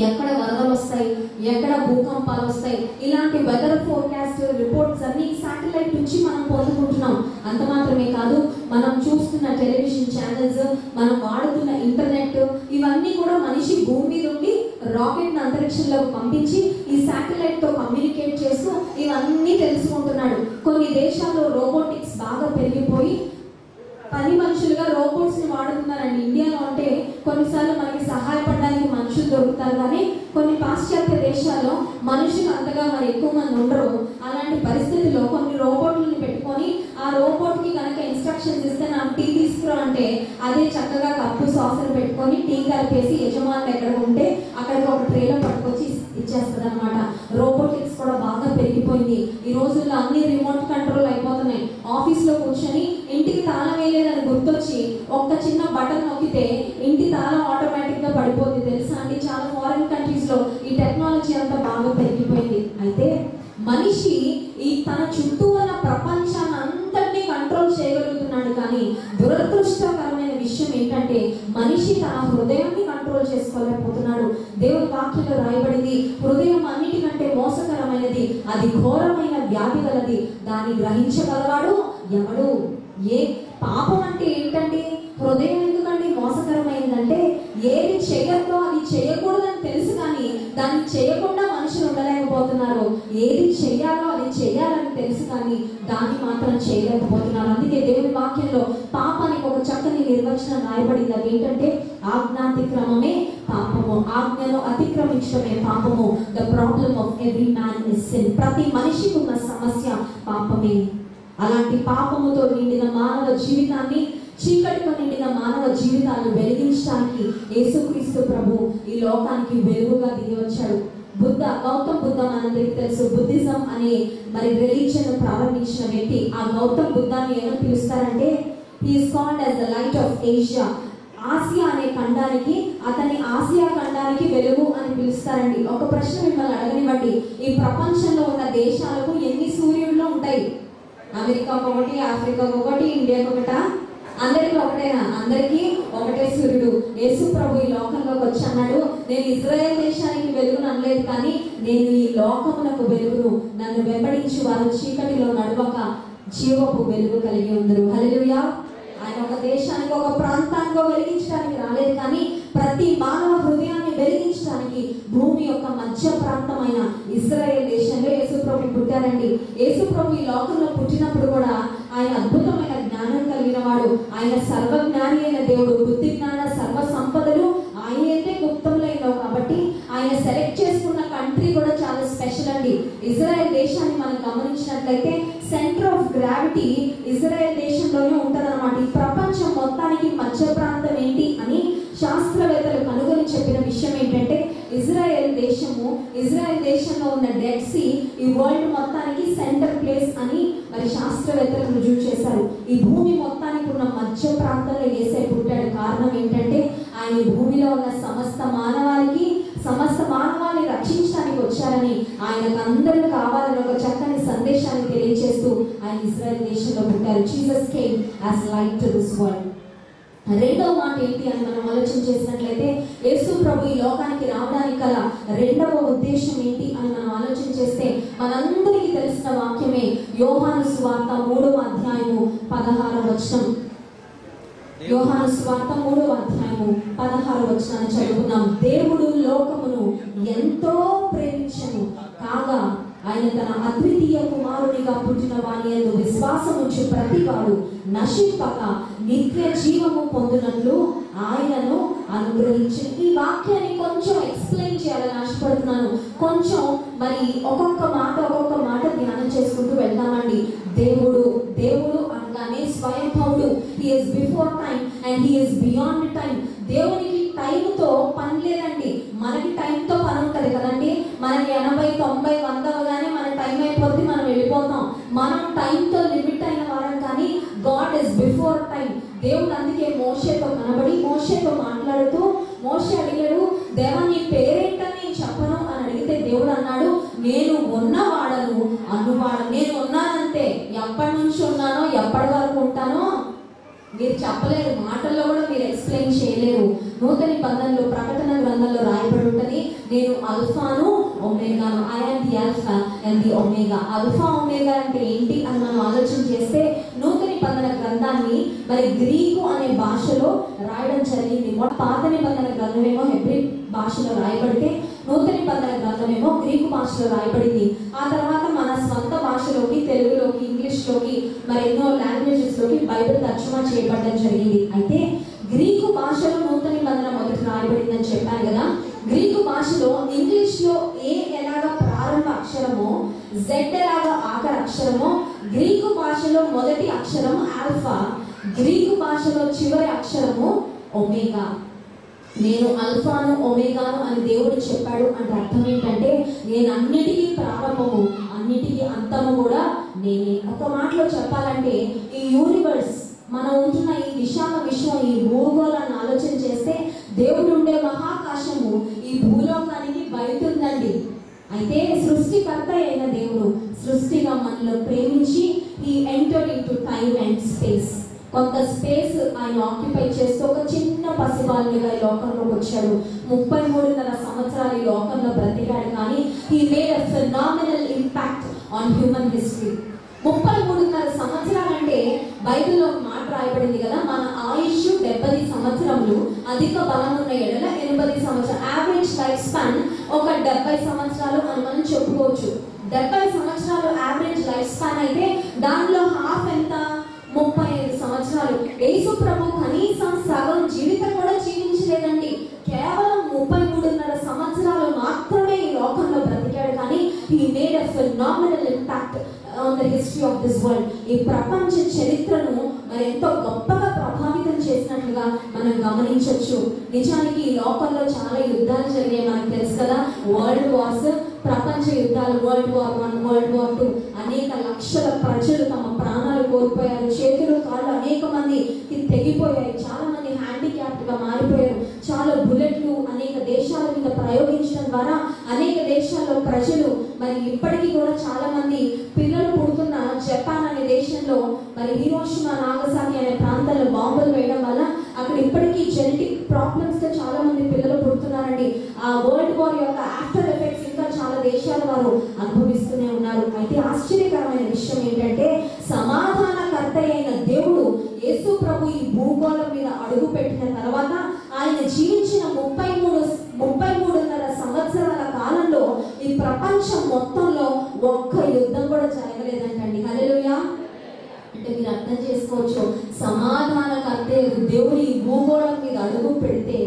ఎక్కడ వరదలు వస్తాయి, ఎక్కడ భూకంపాలు వస్తాయి, ఇలాంటి వెదర్ ఫోర్కాస్ట్ రిపోర్ట్స్ అన్ని శాటిలైట్ నుంచి మనం పొందుకుంటున్నాం. అంత మాత్రమే కాదు, మనం చూస్తున్న టెలివిజన్ ఛానల్స్, మనం వాడుతున్న ఇంటర్నెట్, ఇవన్నీ కూడా మనిషి భూమి మీద ఉండి రాకెట్ అంతరిక్షంలోకి పంపించి ఈ శాటిలైట్ తో కమ్యూనికేట్ చేస్తూ ఇవన్నీ తెలుసుకుంటున్నాడు. కొన్ని దేశాల్లో రోబోటిక్స్ బాగా పెరిగిపోయి పని మనుషులుగా రోబోట్స్ ని వాడుతున్నారండి. ఇండియాలో అంటే కొన్నిసార్లు మనకి సహాయపడడానికి మనుషులు దొరుకుతారు, కానీ కొన్ని పాశ్చాత్య దేశాల్లో మనుషులు అంతగా మరి ఎక్కువ మంది ఉండరు. అలాంటి పరిస్థితుల్లో కొన్ని రోబోట్లను పెట్టుకొని ఆ రోబోట్ కి కనుక ఇన్స్ట్రక్షన్స్ ఇస్తే నాకు టీ తీసుకురా అంటే అదే చక్కగా కప్పు సాసర్ పెట్టుకొని టీ కలిపేసి యజమానులు ఎక్కడ ఉంటే అక్కడికి ఒక ట్రేలో పట్టుకొచ్చి ఇచ్చేస్తుంది అనమాట. రోబోటిక్స్ కూడా బాగా పెరిగిపోయింది. ఈ రోజుల్లో అన్ని రిమోట్ కంట్రోల్ అయిపోతున్నాయి. ఆఫీస్ లో కూర్చొని ఇంటికి తాళం వేయలేదని గుర్తొచ్చి ఒక్క చిన్న బటన్ నొక్కితే ఇంటి తాళం ఆటోమేటిక్ గా పడిపోతుంది. తెలుసా అండి, చాలా ఫారిన్ కంట్రీస్ లో ఈ టెక్నాలజీ అంతా బాగా పెరిగిపోయింది. అయితే మనిషి ఈ తన చుట్టూ ఉన్న ప్రపంచాన్ని అంతటినీ కంట్రోల్ చేయగలుగుతున్నాడు, కానీ దురదృష్టకరమైన విషయం ఏంటంటే మనిషి తన హృదయాన్ని కంట్రోల్ చేసుకోలేకపోతున్నాడు. దేవుని వాక్యంలో రాయబడింది, హృదయం అన్నిటికంటే మోసకరమైనది, అది ఘోరమైన వ్యాధి గలది, దాన్ని గ్రహించగలవాడు ఎవడు? పాపం అంటే ఏంటండి? హృదయం ఎందుకండి మోసకరమైందంటే ఏది చేయొద్దో అది చేయకూడదని తెలుసు, కానీ దాన్ని చేయకుండా మనుషులు ఉండలేకపోతున్నారు. ఏది చెయ్యాలో అది చెయ్యాలని తెలుసు, కానీ దాన్ని మాత్రం చేయలేకపోతున్నారు. అందుకే దేవుని వాక్యంలో పాపానికి ఒక చక్కని నిర్వచనం రాయబడింది. అది ఏంటంటే ఆజ్ఞాతిక్రమమే పాపము, ఆజ్ఞను అతిక్రమించడమే పాపము. The problem of every man is sin. ప్రతి మనిషికి ఉన్న సమస్య పాపమే. అలాంటి పాపముతో నిండిన మానవ జీవితాన్ని, చీకటితో నిండిన మానవ జీవితాలను వెలిగించడానికి యేసుక్రీస్తు ప్రభు ఈ లోకానికి వెలుగుగా దిగి వచ్చాడు. గౌతమ్ బుద్ధ మనందరికీ తెలుసు, బుద్ధిజం అనే మరి రిలీజియన్ ప్రారంభించిన వ్యక్తి. ఆ గౌతమ్ బుద్ధాన్ని ఏమని పిలుస్తారంటే he is called as the light of Asia. ఆసియా అనే ఖండానికి, అతని ఆసియా ఖండానికి వెలుగు అని పిలుస్తారండి. ఒక ప్రశ్న మిమ్మల్ని అడగనివ్వండి, ఈ ప్రపంచంలో ఉన్న దేశాలకు ఎన్ని సూర్యుళ్ళు ఉంటాయి? అమెరికాకు ఒకటి, ఆఫ్రికాకు ఒకటి, ఇండియాకు ఒకట? అందరికి ఒకటేనా? అందరికీ ఒకటే సూర్యుడు. యేసు ప్రభు ఈ లోకంలోకి వచ్చి అన్నాడు, నేను ఇజ్రాయెల్ దేశానికి వెలుగును అనలేదు, కానీ నేను ఈ లోకమునకు వెలుగును, నన్ను వెంబడించి వారు చీకటిలో నడవక జీవపు వెలుగు కలిగి ఉందరు. హల్లెలూయా. ఆయన ఒక దేశానికి, ఒక ప్రాంతానికో వెలిగించడానికి రాలేదు, కానీ ప్రతి మానవ హృదయాన్ని వెలిగించడానికి భూమి యొక్క మధ్య ప్రాంతమైన ఇజ్రాయెల్ దేశంలో యేసుప్రభు పుట్టారండి. యేసుప్రభు ఈ లోకంలో పుట్టినప్పుడు కూడా ఆయన అద్భుతమైన జ్ఞానం కలిగిన వాడు. ఆయన సర్వజ్ఞాని అయిన దేవుడు. బుద్ధి జ్ఞాన సర్వ సంపదలు ఆయన అయితే గుప్తంలో కాబట్టి ఆయన సెలెక్ట్ చేసుకున్న కంట్రీ కూడా చాలా స్పెషల్ అండి. ఇజ్రాయెల్ దేశాన్ని మనం గమనించినట్లయితే సెంటర్ ఆఫ్ గ్రావిటీ ఇజ్రాయెల్ దేశంలోనే ఉంటదన్నమాట. ఈ ప్రపంచం మొత్తానికి మధ్య ప్రాంతం ఏంటి అని శాస్త్రవేత్తలు కనుగొని చెప్పిన విషయం ఏంటంటే ఇజ్రాయెల్ దేశంలో ఉన్న డెడ్ సీ ఈ వరల్డ్ మొత్తానికి సెంటర్ ప్లేస్ అని మరి శాస్త్రవేత్తలు రుజువు చేశారు. ఈ భూమి మొత్తానికి ఉన్న మధ్య ప్రాంతంలో యేసయ్య పుట్టాడు. కారణం ఏంటంటే ఆయన భూమిలో ఉన్న సమస్త మానవాన్ని రక్షించడానికి వచ్చారని, ఆయనకు అందరూ కావాలని ఒక చక్కని సందేశాన్ని తెలియజేస్తూ ఆయన ఇజ్రాయెల్ దేశంలో పుట్టారు. Jesus came as light to this world. రెండవ మాట ఏంటి అని మనం ఆలోచన చేసినట్లయితే యేసు ప్రభు ఈ లోకానికి రావడానికి గల రెండవ ఉద్దేశం ఏంటి అని మనం ఆలోచన చేస్తే మనందరికీ తెలిసిన వాక్యమే యోహాను సువార్త 3వ అధ్యాయము 16వ వచనం. యోహాను సువార్త 3వ అధ్యాయము 16వ వచనాన్ని చదువుకున్నాం. దేవుడు లోకమును ఎంతో ప్రేమించెను కాగా ఆయన తన అద్వితీయ కుమారునిగా పుట్టిన వాని యందు విశ్వాసముంచు ప్రతివాడు నశింపక నిత్య జీవము పొందునట్లు ఆయనను అనుగ్రహించి. ఈ వాక్యాన్ని కొంచెం ఎక్స్ప్లెయిన్ చేయాలని ఆశపడుతున్నాను. కొంచెం మరి ఒక్కొక్క మాట ధ్యానం చేసుకుంటూ వెళ్తామండి. దేవుడు అనగానే స్వయంభవుడు. He is before time and he is beyond time. దేవునికి టైంతో పని లేదండి. మనకి టైంతో పని ఉంటుంది కదండి. మనకి 80, 90, 100 అవగానే మన టైం అయిపోద్ది, మనం వెళ్ళిపోతాం. మనం టైంతో లిమిట్ అయిన వారం, కానీ గాడ్ ఇస్ బిఫోర్ టైం. దేవుడు అందుకే మోషేతో కనబడి మోషేతో మాట్లాడుతూ మోషే అడిగాడు, దేవా నీ పేరేంటని నేను చెప్పను అని అడిగితే దేవుడు అన్నాడు, నేను ఉన్నవాడను అన్నువాడు. నేను ఉన్నానంతే. ఎప్పటి నుంచి ఉన్నానో ఎప్పటి వరకు ఉంటానో మీరు చెప్పలేరు. మాటల్లో కూడా మీరు ఎక్స్ప్లెయిన్ చేయలేరు. నూతన నిబంధనలో ప్రకటన గ్రంథంలో రాయబడి ఉంటుంది, నేను అల్ఫాను ఒమేగాను. I am the alpha and the omega. Alpha omega అంటే ఏంటి అని మనం ఆలోచన చేస్తే నూతన నిబంధన గ్రంథాన్ని మరి గ్రీకు అనే భాషలో రాయడం జరిగింది. పాత నిబంధన గ్రంథమేమో హెబ్రీ భాషలో రాయబడితే నూతన నిబంధన గ్రంథమేమో గ్రీకు భాషలో రాయబడింది. ఆ తర్వాత మన స్వంత భాషలోకి, తెలుగులోకి, ఇంగ్లీష్ మరి ఎన్నో లాంగ్వేజెస్ లోకి బైబిల్ తర్జుమా చేయబడడం జరిగింది. అయితే గ్రీకు భాషలో నూతన నిబంధన మొదటి రాయబడిందని చెప్పాను కదా. గ్రీకు భాషలో ఇంగ్లీష్ లో ఏ ఎలాగా ప్రారంభ అక్షరమో, జెడ్ ఎలాగా ఆఖరి అక్షరమో, గ్రీకు భాషలో మొదటి అక్షరం ఆల్ఫా, గ్రీకు భాషలో చివరి అక్షరము ఒమేగా. నేను అల్ఫాను ఒమేగాను అని దేవుడు చెప్పాడు అంటే అర్థం ఏంటంటే నేను అన్నిటికీ ప్రారంభము, అన్నిటికీ అంతము కూడా నేనే. ఒక మాటలో చెప్పాలంటే ఈ యూనివర్స్, మనం ఉంటున్న ఈ విశాల విశ్వం, ఈ భూగోళాన్ని ఆలోచన చేస్తే దేవుడు ఉండే మహాకాశము ఈ భూలోకానికి బయట ఉందండి. అయితే సృష్టికర్త అయిన దేవుడు సృష్టిగా మనలో ప్రేమించి ఈ entered into time and space, కొంత స్పేస్ ఆయన ఆక్యుపై చేస్తూ ఒక చిన్న పసిబాలుగా ఈ లోకంలోకి వచ్చాడు. 33.5 సంవత్సరాలు ఈ లోకంలో బ్రతికాడు. కానీ he made a phenomenal impact on human history. 33.5 సంవత్సరాలంటే బైబిల్లో మాట రాయబడింది కదా, మన ఆయుష్ 70 సంవత్సరములు, అధిక బలం ఉన్న ఎడల 80 సంవత్సరాలు, యావరేజ్ లైఫ్ స్పాన్ ఒక 70 సంవత్సరాలు అని మనం చెప్పుకోవచ్చు. 70 సంవత్సరాలు యావరేజ్ లైఫ్ స్పాన్ అయితే దానిలో హాఫ్ ఎంత, 35 సంవత్సరాలు. యేసు ప్రభు కనీసం సగం జీవితం కూడా జీవించలేదండి. కేవలం 33.5 సంవత్సరాలు మాత్రమే ఈ లోకంలో బ్రతికాడు. కానీ he made a phenomenal impact on the history of this world. ఈ ప్రపంచ చరిత్రను మరి ఎంతో గొప్పగా ప్రభావితం చేసినట్లుగా మనం గమనించవచ్చు. నిజానికి ఈ లోకంలో చాలా యుద్ధాలు జరిగాయి, మనకు తెలుసు కదా. వరల్డ్ వార్స్, ప్రపంచ యుద్ధాలు, వరల్డ్ వార్ 1, వరల్డ్ వార్ 2, అనేక లక్షల ప్రజలు తమ ప్రాణాలు కోల్పోయారు. చేతులు కాళ్ళు అనేక మందికి తెగిపోయాయి. చాలా మంది హ్యాండిక్యాప్డ్ గా మారిపోయారు. చాలా బుల్లెట్లు అనేక దేశాల మీద ప్రయోగించడం ద్వారా అనేక దేశాల్లో ప్రజలు మరి ఇప్పటికీ కూడా చాలా మంది పిల్లలు పుడుతున్న జపాన్ అనే దేశంలో మరి హిరోషిమా నాగసాకి అనే ప్రాంతాల్లో బాంబులు వేయడం వల్ల అక్కడ ఇప్పటికీ జెనెటిక్ ప్రాబ్లమ్స్ తో చాలా మంది పిల్లలు పుడుతున్నారండి. ఆ వరల్డ్ వార్ యొక్క ఆఫ్టర్ ఎఫెక్ట్స్ ఇంకా చాలా దేశాల వారు అనుభవిస్తూనే ఉన్నారు. అయితే ఆశ్చర్యకరమైన విషయం ఏంటంటే సమాధానకర్త అయిన దేవుడు యేసు ప్రభు ఈ భూగోళం మీద అడుగు పెట్టిన తర్వాత ఆయన జీవించిన 33.5 సంవత్సరాల కాలంలో ఈ ప్రపంచం మొత్తంలో ఒక్క యుద్ధం కూడా జరగలేదంటండి. హల్లెలూయా. అంటే మీరు అర్థం చేసుకోవచ్చు, సమాధానకర్త దేవుడు ఈ భూగోళం మీద అడుగు పెడితే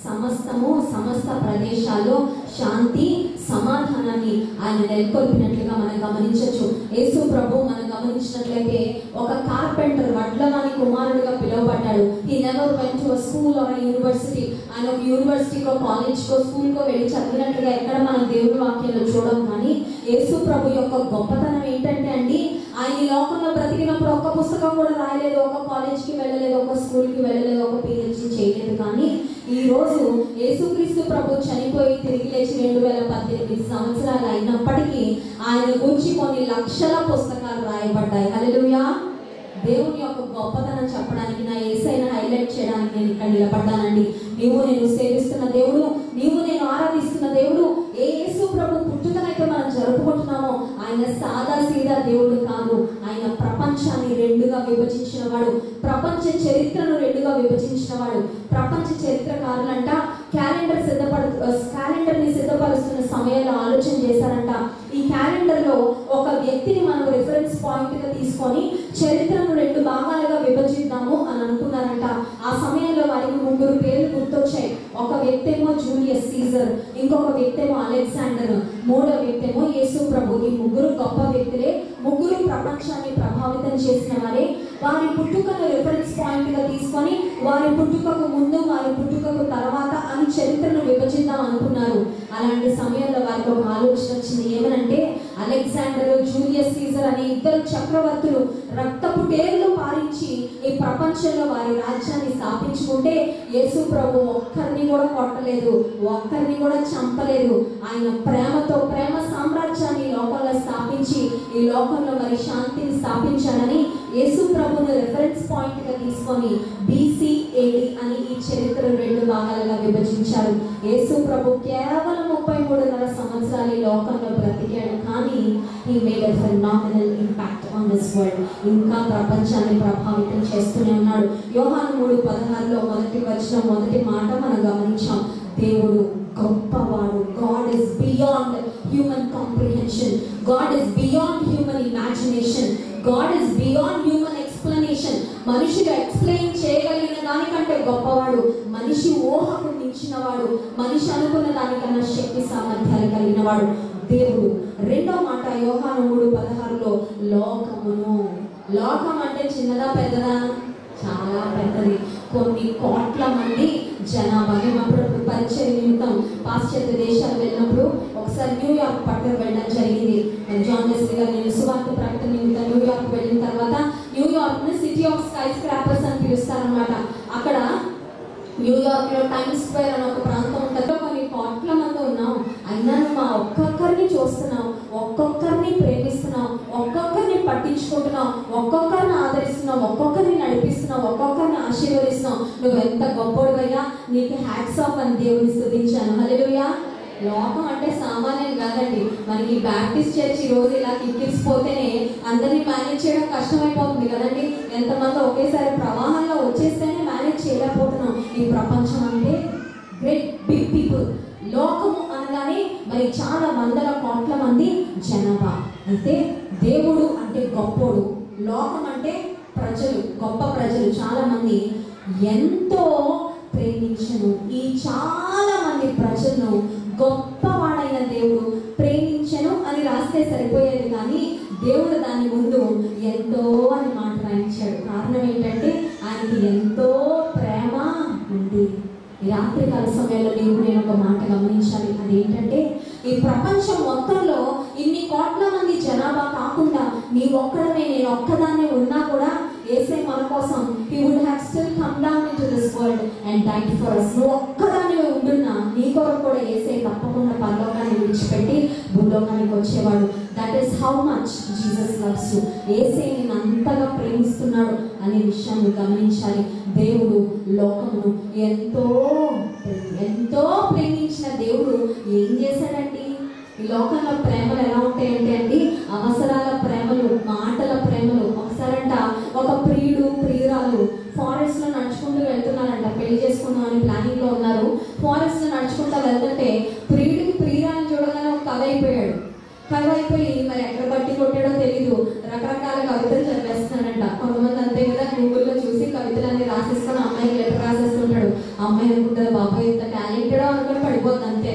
సమస్త ప్రదేశాల్లో శాంతి సమాధానాన్ని ఆయన నెలకొల్పినట్లుగా మనం గమనించవచ్చు. యేసు ప్రభు మనం గమనించినట్లయితే ఒక కార్పెంటర్, వడ్లవాని కుమారుడుగా పిలువబడ్డాడు. He never went to school or university. ఆయన ఒక యూనివర్సిటీకో కాలేజ్కో స్కూల్కో వెళ్ళి చదివినట్లుగా ఎక్కడ మనం దేవుడి వాక్యంలో చూడం. కానీ యేసు ప్రభు యొక్క గొప్పతనం ఏంటంటే అండి, ఆయన ఈ లోకంలో బ్రతికినప్పుడు ఒక్క పుస్తకం కూడా రాయలేదు, ఒక కాలేజ్కి వెళ్ళలేదు, ఒక స్కూల్కి వెళ్ళలేదు, ఒక PhD చేయలేదు. కానీ ఈ రోజు యేసుక్రీస్తు ప్రభు చనిపోయి తిరిగి లేచి 2018 సంవత్సరాలు అయినప్పటికీ ఆయన గురించి కొన్ని లక్షల పుస్తకాలు రాయబడ్డాయి. హల్లెలూయా. దేవుని యొక్క గొప్పతనం చెప్పడానికి, నా యేసయ్యను హైలైట్ చేయడానికి నేను ఇక్కడ నిలబడ్డానండి. నీవు నేను సేవిస్తున్న దేవుడు, నీవు నేను ఆరాధిస్తున్న దేవుడు, ఏ యేసు ప్రభు పుట్టుకనైతే మనం జరుపుకుంటున్నామో ఆయన సాదా సీదా దేవుడు కాదు. ఆయన ప్రపంచాన్ని రెండుగా విభజించిన వాడు, ప్రపంచ చరిత్రను రెండుగా విభజించిన వాడు. ప్రపంచ చరిత్రకారులంట క్యాలెండర్ ని సిద్ధపరుస్తున్న సమయంలో ఆలోచన చేశారంట, ఈ క్యాలెండర్ లో ఒక వ్యక్తిని మనం రిఫరెన్స్ పాయింట్ గా తీసుకొని చరిత్రను 2 భాగాలుగా విభజిద్దాము అని అనుకున్నారంట. ఆ సమయంలో వారికి 3 పేర్లు గుర్తొచ్చాయి. ఒక వ్యక్తి ఏమో జూలియస్ సీజర్, ఇంకొక వ్యక్తి ఏమో అలెగ్జాండర్, 3వ వ్యక్తి ఏమో యేసు ప్రభు. ఈ 3 గొప్ప వ్యక్తులే, 3 ప్రపంచాన్ని ప్రభావితం చేసిన వారే. వారి పుట్టుకను రిఫరెన్స్ పాయింట్ గా తీసుకొని వారి పుట్టుకకు ముందు, వారి పుట్టుకకు తర్వాత అని చరిత్రను విభజిద్దాం అనుకున్నారు. అలాంటి సమయంలో వారికి ఒక ఆలోచన వచ్చింది. ఏమనంటే అలెగ్జాండర్, జూలియస్ సీజర్ అనే 2 చక్రవర్తులు రక్తపు టేర్లు పారించి ఈ ప్రపంచంలో వారి రాజ్యాన్ని స్థాపించుకుంటే యేసు ప్రభు ఒక్కరిని కూడా కొట్టలేదు, ఒక్కరిని కూడా చంపలేదు. ఆయన ప్రేమతో ప్రేమ సామ్రాజ్యాన్ని లోకంలో స్థాపించి ఈ లోకంలో మరి శాంతిని స్థాపించాలని యేసు ప్రభును రిఫరెన్స్ పాయింట్ గా తీసుకొని BC AD అని ఈ చరిత్ర 2 భాగాలుగా విభజించారు. యేసు ప్రభు కేవలం 33.5 సంవత్సరాలు ఈ లోకంలో బ్రతికాడు. కానీ he made a phenomenal impact on this world. ఇంకా ప్రపంచాన్ని ప్రభావితం చేస్తూనే ఉన్నాడు. యోహాను 3:16లో మొదటి వచనం మొదటి మాట మనం గమనించాం. దేవుడు గొప్పవాడు. God is beyond human comprehension. God is beyond human imagination. God is beyond human explanation. మనుషులు ఎక్స్ప్లెయిన్ చేయగలిగిన దానికంటే గొప్పవాడు, మనిషి ఊహకు మించినవాడు, మనిషి అనుకున్న దానికన్నా శక్తి సామర్థ్యాలు కలిగిన వాడు దేవుడు. రెండో మాట యోహాను 3:16లో లోకమును. లోకం అంటే చిన్నదా పెద్దదా? చాలా పెద్దది. కొన్ని కోట్ల మంది జనాభా. మేము అప్పుడప్పుడు పరిచయ నిమిత్తం పాశ్చాత్య దేశాలు వెళ్ళినప్పుడు ఒకసారి న్యూయార్క్ పట్టణ వెళ్ళడం జరిగింది. జాన్ వెస్లీ గారు నేను సువార్త ప్రకటన నిమిత్తం న్యూయార్క్ వెళ్ళిన తర్వాత న్యూయార్క్ ని సిటీ ఆఫ్ స్కై స్క్రాపర్స్ అని పిలుస్తారనమాట. అక్కడ న్యూయార్క్ లో టైమ్స్ స్క్వేర్ అని ఒక ప్రాంతం ఉంటుంది. కొన్ని కోట్ల మంది ఉన్నాం, అయినా మా ఒక్కొక్కరిని చూస్తున్నాం, ఒక్కొక్కరిని ప్రేమిస్తున్నాం, ఒక్కొక్కరిని పట్టించుకుంటున్నాం, ఒక్కొక్కరిని ఆదరిస్తున్నాం, ఒక్కొక్కరిని నడిపిస్తున్నాం, ఒక్కొక్కరిని ఆశీర్వదిస్తున్నాం. నువ్వు ఎంత గొప్పవాడివయ్యా, నీకు హ్యాట్స్ ఆఫ్ అని దేవుని స్తుతించాను. హల్లెలూయా. లోకం అంటే సామాన్యం కాదండి. మనకి బ్యాప్టిస్ట్ చర్చ్ ఈ రోజు ఇలా కిక్కిరిసిపోతేనే అందరినీ మేనేజ్ చేయడం కష్టమైపోతుంది కదండి. ఎంతమంది ఒకేసారి ప్రవాహంలో వచ్చేస్తేనే మేనేజ్ చేయలేకపోతున్నాం. ఈ ప్రపంచం అంటే గ్రేట్ బిగ్ పీపుల్. లోకము అనగానే మరి చాలా వందల కోట్ల మంది జనాభా. అయితే దేవుడు అంటే గొప్పోడు, లోకం అంటే ప్రజలు, గొప్ప ప్రజలు చాలా మంది. ఎంతో ప్రేమించను ఈ చాలా మంది ప్రజలను గొప్పవాడైన దేవుడు ప్రేమించను అని రాస్తే సరిపోయేది, కానీ దేవుడు దాని ముందు ఎంతో అని మాట రాయించాడు. కారణం ఏంటంటే ఆయనకి ఎంతో ప్రేమ ఉంది. ఈ రాత్రికాల సమయంలో నేను ఒక మాట గమనించాలి. అదేంటంటే ఈ ప్రపంచం మొత్తంలో ఇన్ని కోట్ల మంది జనాభా కాకుండా నీ ఒక్కడమే, నేను ఒక్కదాన్నే ఉన్నా కూడా యేసే మన కోసం he would have still come down into this world and died for us. నువ్వు ఒక్కదానివే ఉంటున్నా నీ కొరకు కూడా యేసే తప్పకుండా పరలోకాన్ని విడిచిపెట్టి భూలోకానికి వచ్చేవాడు. That is how much Jesus loves you. యేసే నిన్ను అంతగా ప్రేమిస్తున్నాడు అనే విషయాన్ని గమనించాలి. దేవుడు లోకమును ఎంతో ఎంతో ప్రేమించిన దేవుడు ఏం చేశాడండి? ఈ లోకంలో ప్రేమలు ఎలా ఉంటాయంటే అండి, అవసరాల ప్రేమలు, మాటల ప్రేమలు. ఒకసారంట ఒక ప్రియుడు ప్రియురాలు ఫారెస్ట్ లో నడుచుకుంటూ వెళ్తున్నారంట. పెళ్లి చేసుకుందాం అని ప్లానింగ్ లో ఉన్నారు. ఫారెస్ట్ లో నడుచుకుంటూ వెళ్తుంటే ప్రియుడికి ప్రియురాలను చూడగానే ఒక కథ అయిపోయాడు. కథ అయిపోయి మరి ఎక్కడ బట్టి కొట్టాడో తెలీదు, రకరకాల కవితలు చదివేస్తున్నాడంట. కొంతమంది అంతే కదా, గూగుల్లో చూసి కవితలన్నీ రాసేసుకొని అమ్మాయికి లెటర్ రాసేస్తుంటాడు. అమ్మాయి అనుకుంటుంది బాబాయ్ ఇంత టాలెంటెడో అనుకుని పడిపోద్ది అంతే.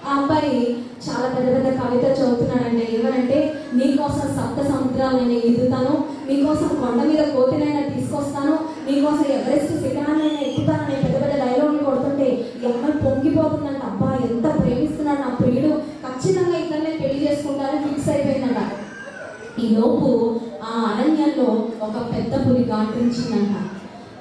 ఆ అబ్బాయి చాలా పెద్ద పెద్ద కవిత చదువుతున్నాడంటే ఏమనంటే, నీకోసం సప్త సముద్రాలు నేను ఈదుతాను, నీకోసం కొండ మీద కోతినైనా తీసుకొస్తాను, నీకోసం ఎవరెస్ట్ శిఖరాన్ని ఎక్కుతానని పెద్ద పెద్ద డైలాగులు కొడుతుంటే ఈ అమ్మాయి పొంగిపోతుందంట. అబ్బా ఎంత ప్రేమిస్తున్నాడు నా ప్రియుడు, ఖచ్చితంగా ఇతన్నే పెళ్లి చేసుకుంటానని ఫిక్స్ అయిపోయిందంట. ఈ లోపు ఆ అరణ్యంలో ఒక పెద్ద పులి గాండ్రించిందంట.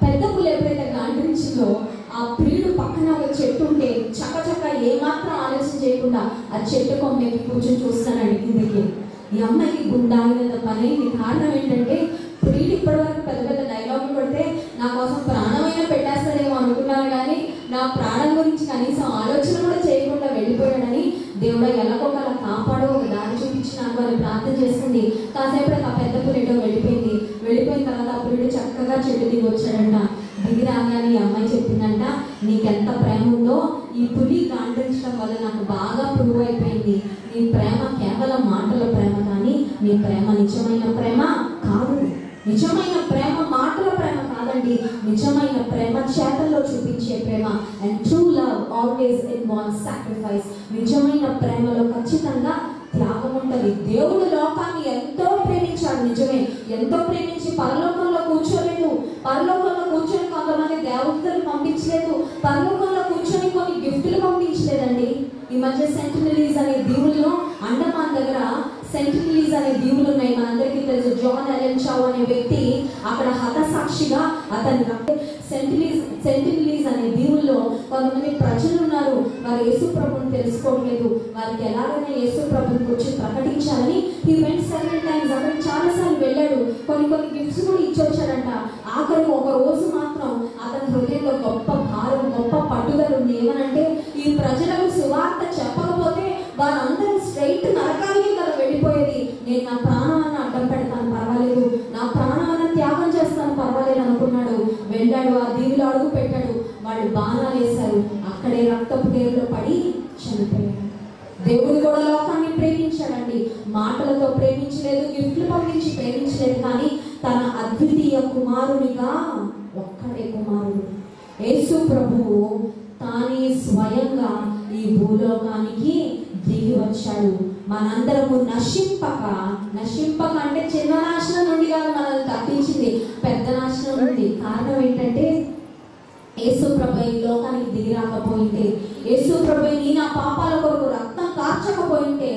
పెద్ద పులి ఎప్పుడైతే గాండ్రించిందో ఆ ప్రియుడు పక్కన ఒక చెట్టు ఉంటే చక్కచక్క ఏమాత్రం ఆలోచన చేయకుండా ఆ చెట్టు కొమ్మకి కూర్చొని చూస్తానండి కిందకి. ఈ అమ్మాయికి గుండాగినంత పని అయింది. కారణం ఏంటంటే ప్రియుడు ఇప్పటివరకు పెద్ద పెద్ద డైలాగులు కొడితే నా కోసం ప్రాణమైనా పెట్టేస్తారేమో అనుకున్నాను, కానీ నా ప్రాణం గురించి కనీసం ఆలోచన కూడా చేయకుండా వెళ్ళిపోయాడని దేవుడు ఎలాగోలా కాపాడు, ఒక దారి చూపించి నాకు అని ప్రార్థన చేస్తుంది. కాసేపటికి ఆ పెద్ద పులిటో వెళ్ళిపోయింది. వెళ్ళిపోయిన తర్వాత ఆ పులిడు చక్కగా చెట్టు దిగి వచ్చాడంట. దిగి రాగానే ఈ అమ్మాయి చెప్పిందంట, నీకెంత ప్రేమ ఉందో ఈ పులి గాండ్రించడం వల్ల నాకు బాగా ప్రూవ్ అయిపోయింది. నీ ప్రేమ కేవలం మాటల ప్రేమ, కానీ నీ ప్రేమ నిజమైన ప్రేమ కాదు. నిజమైన ప్రేమ మాటల ప్రేమ కాదండి, నిజమైన ప్రేమ చేతల్లో చూపించే ప్రేమ. And true love always involves sacrifice. నిజమైన ప్రేమలో ఖచ్చితంగా త్యాగం ఉంటుంది. దేవుడు లోకాన్ని ఎంతో ప్రేమించాడు, నిజమే. ఎంతో ప్రేమించి పరలోకంలో కూర్చోలేదు. పరలోకంలో కూర్చొని కొంతమంది దేవతలు పంపించలేదు. పరలోకంలో కూర్చొని కొన్ని గిఫ్టులు పంపించలేదండి. ఈ మధ్య సెంటినరీస్ అనే దీవుల్లో అండమాన్ దగ్గర సెంటినరీస్ అనే దీవులు ఉన్నాయి, మనందరికీ తెలుసు. జాన్ ఎలెన్ చావ్ అనే వ్యక్తి అక్కడ హతసాక్షిగా అతని సెంటినరీస్ అనే దీవుల్లో కొంతమంది ప్రజలు ఉన్నారు. వారు యేసు ప్రభుని తెలుసుకోవట్లేదు. వారికి ఎలాగైనా యేసు ప్రభుని గురించి ప్రకటించాలని ఈ వెంట్ సెవెరల్ టైమ్స్ అక్కడికి చాలాసార్లు వెళ్ళాడు. కొన్ని గిఫ్ట్స్ కూడా ఇచ్చొచ్చాడంట. ఆఖరికి ఒక రోజు మాత్రం అతని హృదయంలో గొప్ప భారం, గొప్ప పట్టుదల ఉంది. ఏమనంటే, ఈ ప్రజలకు సువార్త చెప్పకపోతే వారందరూ స్ట్రైట్ నరకానికి కదా వెళ్ళిపోయేది. నేను నా ప్రాణాన్ని అడ్డం పెడతాను పర్వాలేదు, నా ప్రాణాన్ని త్యాగం చేస్తాను పర్వాలేదు అనుకున్నాడు. వెళ్ళాడు, ఆ దీవిలో అడుగు పెట్టాడు. వాళ్ళు బాణాలు వేశారు. అక్కడే రక్తపు టేరులో పడి చనిపోయాడు. దేవుడు కూడా లోకాన్ని ప్రేమించాడండి. మాటలతో ప్రేమించలేదు, గిఫ్ట్లు పంపించి ప్రేమించలేదు, కానీ తన అద్వితీయ కుమారునిగా, ఒక్కడే కుమారుడు యేసు ప్రభువు తానే స్వయంగా ఈ భూలోకానికి దిగి వచ్చాడు. మనందరము నశింపక అంటే చిన్న నాశనం నుండి కాదు మనల్ని తప్పించింది, పెద్ద నాశనం నుండి. కారణం ఏంటంటే యేసు ప్రభు ఈ లోకానికి దిగి రాకపోయింటే, యేసు ప్రభు నీ నా పాపాల కొరకు రక్తం కార్చకపోయింటే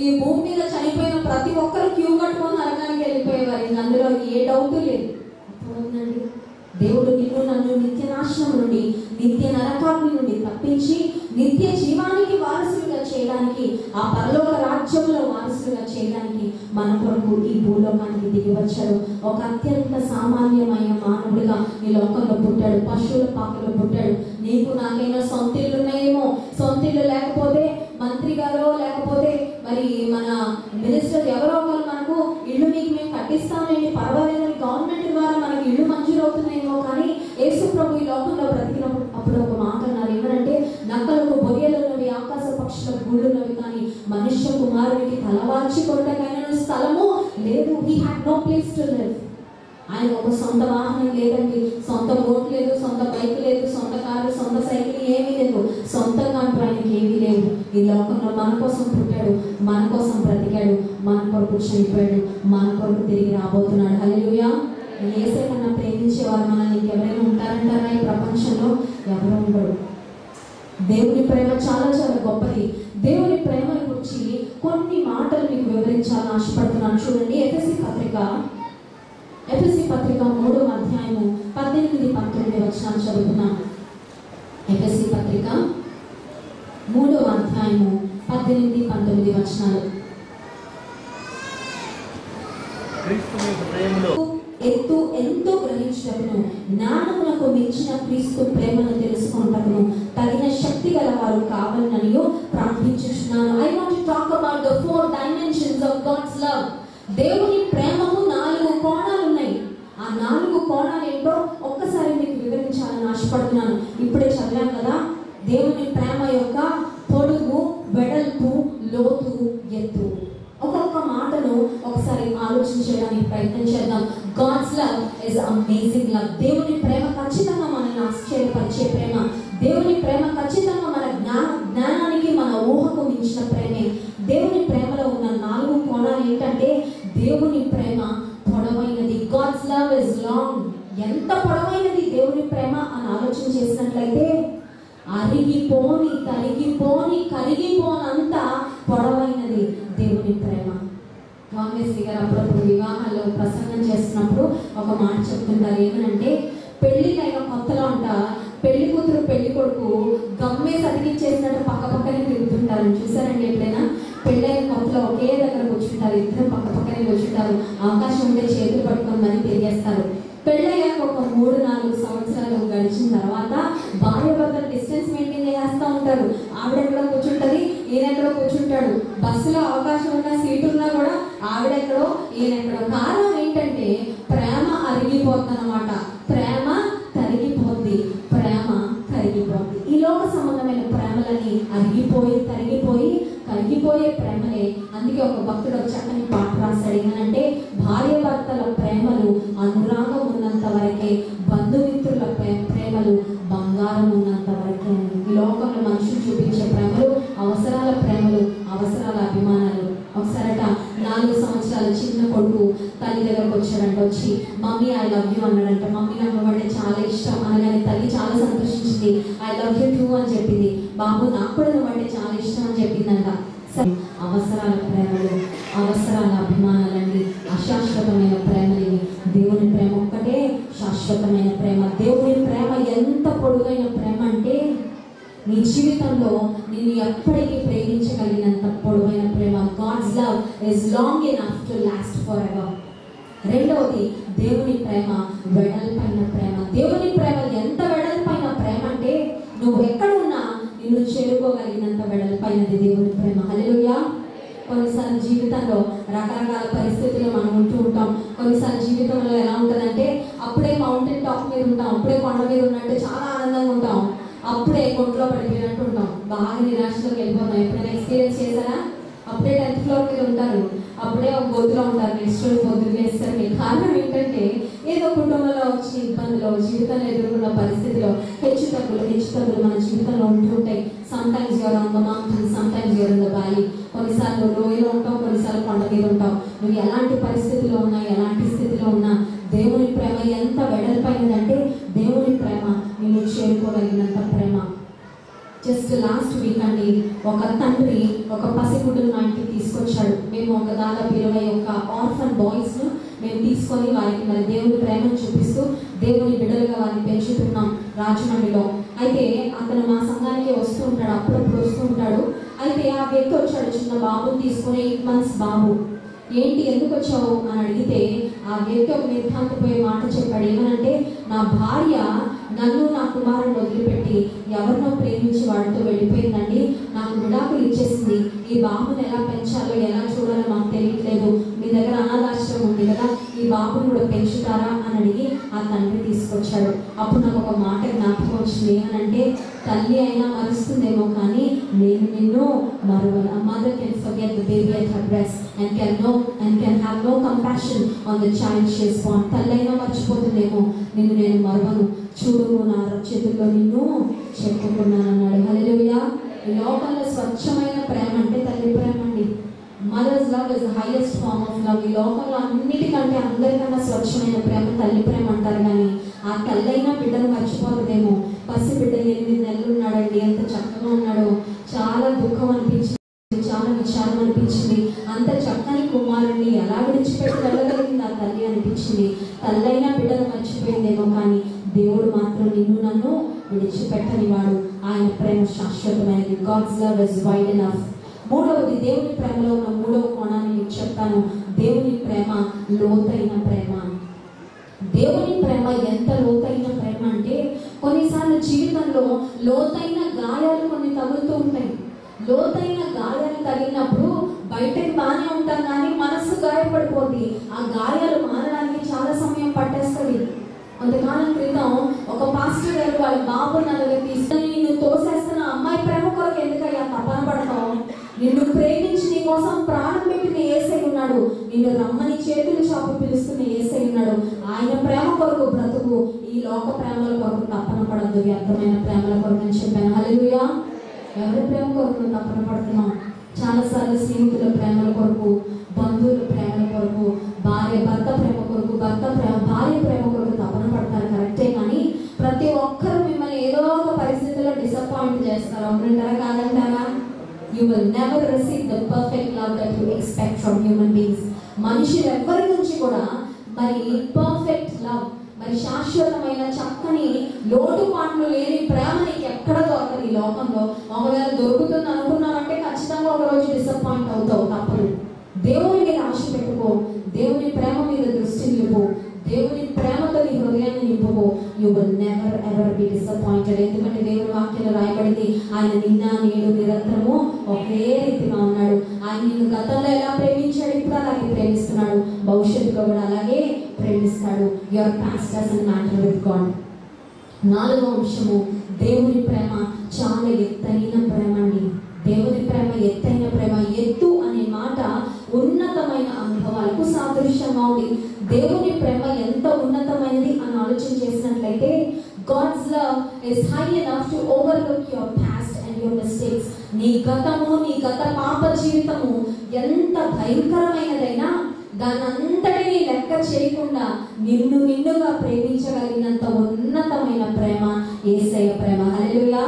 ఈ భూమి మీద చనిపోయిన ప్రతి ఒక్కరు క్యూ కట్టుకొని నరకానికి వెళ్ళిపోయేవారు. అందులో ఏ డౌట్ లేదు. అప్పుడుందండి దేవుడు నిన్ను నన్ను నిత్య నాశనం నుండి, నిత్య నరకాగ్ని నుండి తప్పించి నిత్య జీవానికి వారసులుగా చేయడానికి, ఆ పరలోక రాజ్యంలో వారసులుగా చేయడానికి మన కొరకు ఈ భూలోకానికి దిగి వచ్చాడు. ఒక అత్యంత సామాన్యమైన మానవుడిగా ఈ లోకంలో పుట్టాడు. పశువుల పాకలో పుట్టాడు. నీకు నాకైనా సొంత ఇల్లు ఉన్నాయేమో, సొంత ఇల్లు లేకపోతే మంత్రి గారో లేకపోతే మరి మన మినిస్టర్ ఎవరో ఒకరు మనకు ఇల్లు మీకు మేము కట్టిస్తామేంటి పర్వాలేదని గవర్నమెంట్ ద్వారా మనకి ఇల్లు మంజూరు అవుతున్నాయేమో. కానీ యేసు ప్రభు ఈ లోకంలో బ్రతికినప్పుడు అప్పుడు ఒక మాట అన్నారు, ఏమనంటే నక్కలకు బొరియలున్నవి, ఆకాశ పక్షులకు గూళ్ళున్నవి, కానీ మనుష్య కుమారునికి తలవాల్చి కొట్టకైనా స్థలము లేదు. He had no place to live. ఆయన ఒక సొంత వాహనం లేదండి, సొంత బోట్ లేదు, సొంత బైక్ లేదు, సొంత కారు, సొంత సైకిల్ ఏమీ లేదు. సొంతంగా అంటూ ఆయనకి ఏమీ లేదు. ఈ లోకంలో మన కోసం పుట్టాడు, మన కోసం బ్రతికాడు, మన కొరకు చనిపోయాడు, మన కొరకు తిరిగి రాబోతున్నాడు. హల్లెలూయా. యేసే కన్నా ప్రేమించేవారు మనల్ని ఎవరైనా ఉంటారంటారా ఈ ప్రపంచంలో? ఎవరు ఉండరు. దేవుని ప్రేమ చాలా చాలా గొప్పది. దేవుని ప్రేమను గురించి కొన్ని మాటలు మీకు వివరించాలని ఆశపడుతున్నాను. చూడండి, ఎఫెసీ పత్రిక 3వ అధ్యాయము 18-19 వచనాలు చదువుతున్నాను. ఎఫెసీ పత్రిక 3వ అధ్యాయము 18-19 వచనాలు. ఎంతో గ్రహించటకును జ్ఞానమునకు మించిన క్రీస్తు ప్రేమను తెలుసుకొనుటకును తగిన శక్తి గలవారు కావాలని ప్రార్థించుచున్నాను. I want to talk about the 4 dimensions of God's love. దేవుని ప్రేమకు 4 కోణాలు ఉన్నాయి. ఆ 4 కోణాలు ఏంటో ఒక్కసారి మీకు వివరించాలని ఆశపడుతున్నాను. ఇప్పుడే చదివాం కదా, దేవుని ప్రేమ యొక్క పొడుగు, వెడల్పు, లోతు, ఎత్తు. ఒక్కొక్క మాటను ఒకసారి ఆలోచించడానికి ప్రయత్నం చేద్దాం. God's love is amazing love. దేవుని ప్రేమ ఖచ్చితంగా మనల్ని ఆశ్చర్యపరిచే ప్రేమ. దేవుని ప్రేమ ఖచ్చితంగా మన జ్ఞానానికి, మన ఊహకు మించిన ప్రేమే. దేవుని ప్రేమలో ఉన్న 4 కోణాలు ఏంటంటే, దేవుని ప్రేమ పొడవైనది. God's love is long. ఎంత పొడవైనది దేవుని ప్రేమ అని ఆలోచన చేసినట్లయితే, అరిగిపోని, తరిగిపోని, కరిగిపోనంత పొడవైనది దేవుని ప్రేమ. కాంగ్రెస్ గారు అప్పుడప్పుడు వివాహాల్లో ప్రసంగం చేస్తున్నప్పుడు ఒక మాట చెప్తుంటారు, ఏమనంటే పెళ్లికైన కొత్తలో అంట పెళ్లి కూతురు పెళ్లి కొడుకు గమ్మేసి అతికించేసినట్టు పక్క పక్కనే తిరుగుతుంటారు. చూసారండి ఎప్పుడైనా? పెళ్ళైన కొత్తలో ఒకే దగ్గర కూర్చుంటారు, ఇద్దరు పక్క పక్కనే కూర్చుంటారు, అవకాశం ఉంటే చేతులు పట్టుకొని మరీ తిరిగేస్తారు. పెళ్ళయ్యాక ఒక 3-4 సంవత్సరాలు గడిచిన తర్వాత భార్య భర్త డిస్టెన్స్ మెయింటైన్ చేస్తూ ఉంటారు. ఆవిడెక్కడో కూర్చుంటది, ఈయనెక్కడో కూర్చుంటాడు. బస్సులో అవకాశం ఉన్న సీటు ఉన్నా కూడా ఆవిడెక్కడో ఈయనెక్కడో. కారణం ఏంటంటే ప్రేమ అరిగిపోద్ది అన్నమాట. ప్రేమ తరిగిపోద్ది, ప్రేమ కరిగిపోద్ది. ఈ లోక సంబంధమైన ప్రేమలని అరిగిపోయి, తరిగిపోయి, కరిగిపోయే ప్రేమలే. అందుకే ఒక భక్తుడు ఒక చక్కని పాట రాశాడు, ఏంటంటే భార్య భర్తల ప్రేమలు అనురాగం ఉన్నంత వరకే, బంధుమిత్రుల ప్రేమలు బంగారం ఉన్నంత వరకే. ఈ లోకంలో మనుషులు చూపించే ప్రేమలు అవసరాల ప్రేమలు, అవసరాల అభిమానాలు. ఒకసారట 4 సంవత్సరాల చిన్న కొడుకు తల్లి దగ్గరకు వచ్చాడంట. వచ్చి మమ్మీ ఐ లవ్ యూ అన్నాడంట. మమ్మీ నాకు అంటే చాలా ఇష్టం అనగానే తల్లి చాలా సంతోషించింది. ఐ లవ్ యూ టూ అని చెప్పింది. బాబు నాకు కూడా నువ్వంటే చాలా ఇష్టం అని చెప్పిందంట. అవసరాల ప్రేమలు, అవసరాల అభిమానాలండి అశాశ్వతమైన ప్రేమలు. దేవుని ప్రేమ ఒక్కటే శాశ్వతమైన ప్రేమ. దేవుని ప్రేమ ఎంత పొడుగైన ప్రేమ అంటే నీ జీవితంలో నిన్ను ఎప్పటికీ ప్రేమించగలిగినంత పొడవైన ప్రేమ. God's love is long enough to last forever. రెండవది దేవుని ప్రేమ వెడల్పైన ప్రేమ. దేవుని ప్రేమ ఎంత వెడల్పైన ప్రేమ అంటే నువ్వు ఎక్కడున్నా నిన్ను చేరుకోగలిగినంత వెడల్పైనది దేవుని ప్రేమ. హల్లెలూయా. కొన్నిసార్లు జీవితంలో రకరకాల పరిస్థితులు మనం ఉంటూ ఉంటాం. కొన్నిసార్లు జీవితంలో ఎలా ఉంటుందంటే అప్పుడే మౌంటైన్ టాప్ మీద ఉంటాం, అప్పుడే కొండ మీద ఉన్నట్టు చాలా ఆనందంగా ఉంటాం, అప్పుడే కొంట్లో పడిపోయినట్టు ఉంటాం, బాగా నిరాశలోకి వెళ్ళిపోతాం. ఎప్పుడైనా ఎక్స్పీరియన్స్ చేశారా? అప్పుడే 10th ఫ్లోర్ మీద ఉంటారు, అప్పుడే డే ఒక గొంతులో ఉంటారు, నెక్స్ట్ రోజు పొద్దున్న లేస్తారు. కారణం ఏంటంటే ఏదో కుటుంబంలో వచ్చిన ఇబ్బందులు, జీవితంలో ఎదుర్కొన్న పరిస్థితిలో హెచ్చుతగ్గులు మన జీవితంలో ఉంటుంటాయి. Sometimes you're on the mountain, sometimes you're in the valley. కొన్నిసార్లు లోయలో ఉంటాం, కొన్నిసార్లు కొండ మీద ఉంటాం. నువ్వు ఎలాంటి పరిస్థితిలో ఉన్నా, ఎలాంటి స్థితిలో ఉన్నా దేవుని ప్రేమ ఎంత వెడల్పైనదంటే దేవుని ప్రేమ నిన్ను చేరుకోగలిగినంత ప్రేమ. జస్ట్ లాస్ట్ వీక్ అండి ఒక తండ్రి ఒక పసిగుడ్డును మా ఇంటికి తీసుకొచ్చాడు. మేము ఒక దాదాపు 21 ఆర్ఫన్ బాయ్స్ను మేము తీసుకొని వారికి మరి దేవుని ప్రేమను చూపిస్తూ దేవుని బిడ్డలుగా వారిని పెంచుతున్నాం రాజమండ్రిలో. అయితే అతను మా సంఘానికి వస్తూ ఉంటాడు, అప్పుడప్పుడు వస్తూ ఉంటాడు. అయితే ఆ వ్యక్తి వచ్చాడు, చిన్న బాబుని తీసుకొని 8 months బాబు. ఏంటి ఎందుకు వచ్చావు అని అడిగితే ఆ వ్యక్తి ఒక నిర్ఘాంతపోయే మాట చెప్పాడు. ఏమనంటే, నా భార్య నన్ను నా కుమారుని వదిలిపెట్టి ఎవరినో ప్రేమించి వాడితో వెళ్ళిపోయిందండి, నాకు విడాకులు ఇచ్చేసింది. ఈ బాబుని ఎలా పెంచాలో ఎలా చూడాలో మాకు తెలియట్లేదు, మీ దగ్గర అనాథాశ్రమం ఉంది కదా, ఈ బాబుని కూడా పెంచుతారా అని అడిగి ఆ తండ్రి తీసుకొచ్చాడు. అప్పుడు నాకు ఒక మాట జ్ఞాపకం వచ్చింది. ఏమనంటే, తల్లి అయినా మరుస్తుందేమో కానీ నేను నిన్ను మరువను. A mother can forget the baby at her breast and can have no compassion on the child she is born. తల్లి అయినా మర్చిపోతుందేమో, నిన్ను నేను మరువను, చూడు నా చేతుల్లో నిన్ను చెప్పుకున్నాను అన్నాడు. హల్లెలూయా. ఈ లోకంలో స్వచ్ఛమైన ప్రేమ అంటే తల్లి ప్రేమ అండి. Mother's love is the highest form of love. ఈ లోకంలో అన్నిటికంటే అందరికన్నా స్వచ్ఛమైన ప్రేమ తల్లి ప్రేమ అంటారు. కానీ ఆ తల్లి అయినా బిడ్డను మర్చిపోతుందేమో. పసి బిడ్డ 8 నెలలు ఉన్నాడండి, ఎంత చక్కగా ఉన్నాడో. చాలా దుఃఖం అనిపించింది, చాలా విచారం అనిపించింది. అంత చక్కని కుమారుడిని ఎలా విడిచిపెట్టి వెళ్ళగలిగింది ఆ తల్లి అనిపించింది. తల్లి అయినా బిడ్డను మర్చిపోయిందేమో కానీ దేవుడు మాత్రం నిన్ను నన్ను విడిచిపెట్టని వాడు. ఆయన ప్రేమ శాశ్వతమైనది. God's love is wide enough. మూడవది, దేవుని ప్రేమలో ఉన్న మూడవ కోణాన్ని మీకు చెప్తాను. దేవుని ప్రేమ లోతైన ప్రేమ. దేవుని ప్రేమ ఎంత లోతైన ప్రేమ అంటే, కొన్నిసార్లు జీవితంలో లోతైన గాయాలు కొన్ని తగులుతూ ఉంటాయి. లోతైన గాయాలు తగిలినప్పుడు బయటకు బాగానే ఉంటాం కానీ మనసు గాయపడిపోద్ది. ఆ గాయాలు మారడానికి చాలా సమయం పట్టేస్తుంది. కొంతకాలం క్రితం ఒక పాస్టర్ గారు వాళ్ళ బాబు నలుగురు తీసుకొని, నిన్ను తోసేస్తున్న అమ్మాయి ప్రేమ కొరకు ఎందుకయ్యా తపన పడతావు, నిన్ను ప్రేమించి నీ కోసం ప్రాణం పెట్టిన యేసయ్య ఉన్నాడు, నిన్ను రమ్మని చేతులు చాపి పిలుస్తున్న యేసయ్య ఉన్నాడు, ఆయన ప్రేమ కొరకు బ్రతుకు, ఈ లోక ప్రేమల కొరకు తపన పడద్దు, వ్యర్థమైన ప్రేమల కొరకు అని చెప్పాను. హల్లెలూయా. ఎవరి ప్రేమ కొరకు తపన పడుతున్నాం? చాలాసార్లు స్నేహితుల ప్రేమల కొరకు, బంధువుల ప్రేమల కొరకు, భర్త ప్రేమ కొరకు, భార్య ప్రేమ కొరకు తపన పడతారు, కరెక్టే. కానీ ప్రతి ఒక్కరు మిమ్మల్ని ఏదో ఒక పరిస్థితిలో డిసప్పాయింట్ చేస్తారు. అవునంటారా కాదంటారా? You will never receive the perfect love that you expect from human beings. మనుషులు ఎవ్వరి నుంచి కూడా మరి పర్ఫెక్ట్ లవ్, మరి శాశ్వతమైన చక్కని లోటుపాట్లు లేని ప్రేమ నీకు ఎక్కడ దొరకదు ఈ లోకంలో. ఒకవేళ దొరుకుతుంది అనుకున్నావంటే ఖచ్చితంగా ఒక రోజు డిసప్పాయింట్ అవుతావు, తప్పదు. దేవుని మీద ఆశ పెట్టుకో, దేవుని ప్రేమ మీద దృష్టి నిలుపు, దేవుని ప్రేమతో నీ హృదయాన్ని నింపుకో. You will never ever be disappointed. ఎందుకంటే దేవుని వాక్యంలో రాయబడింది, ఆయన నిన్న నేడు నిరంతరము ఒకే రీతిగా ఉన్నాడు. ఆయన నిన్ను గతంలో ఎలా ప్రేమించాడు, ఇప్పుడు అలాగే ప్రేమిస్తున్నాడు, భవిష్యత్తులో కూడా అలాగే ప్రేమిస్తాడు. Your past doesn't matter with God. నాలుగో అంశము, దేవుని ప్రేమ చాలా ఎత్తైన ప్రేమ అండి. దేవుని ప్రేమ ఎత్తైన ప్రేమ. ఎత్తు అనే మాట ఉన్నతమైన అనుభవాలకు సాదృశ్యంగా ఉంది. దేవుని ప్రేమ ఎంత ఉన్నతమైనది అని ఆలోచన చేసినట్లయితే, God's love is high enough to overlook your past and your mistakes. నీ గతము, నీ గత పాప జీవితము ఎంత భయంకరమైనదైనా దానంతటినీ లెక్క చేయకుండా నిన్నుగా ప్రేమించగలిగినంత ఉన్నతమైన ప్రేమ యేసయ్య ప్రేమ. హల్లెలూయా.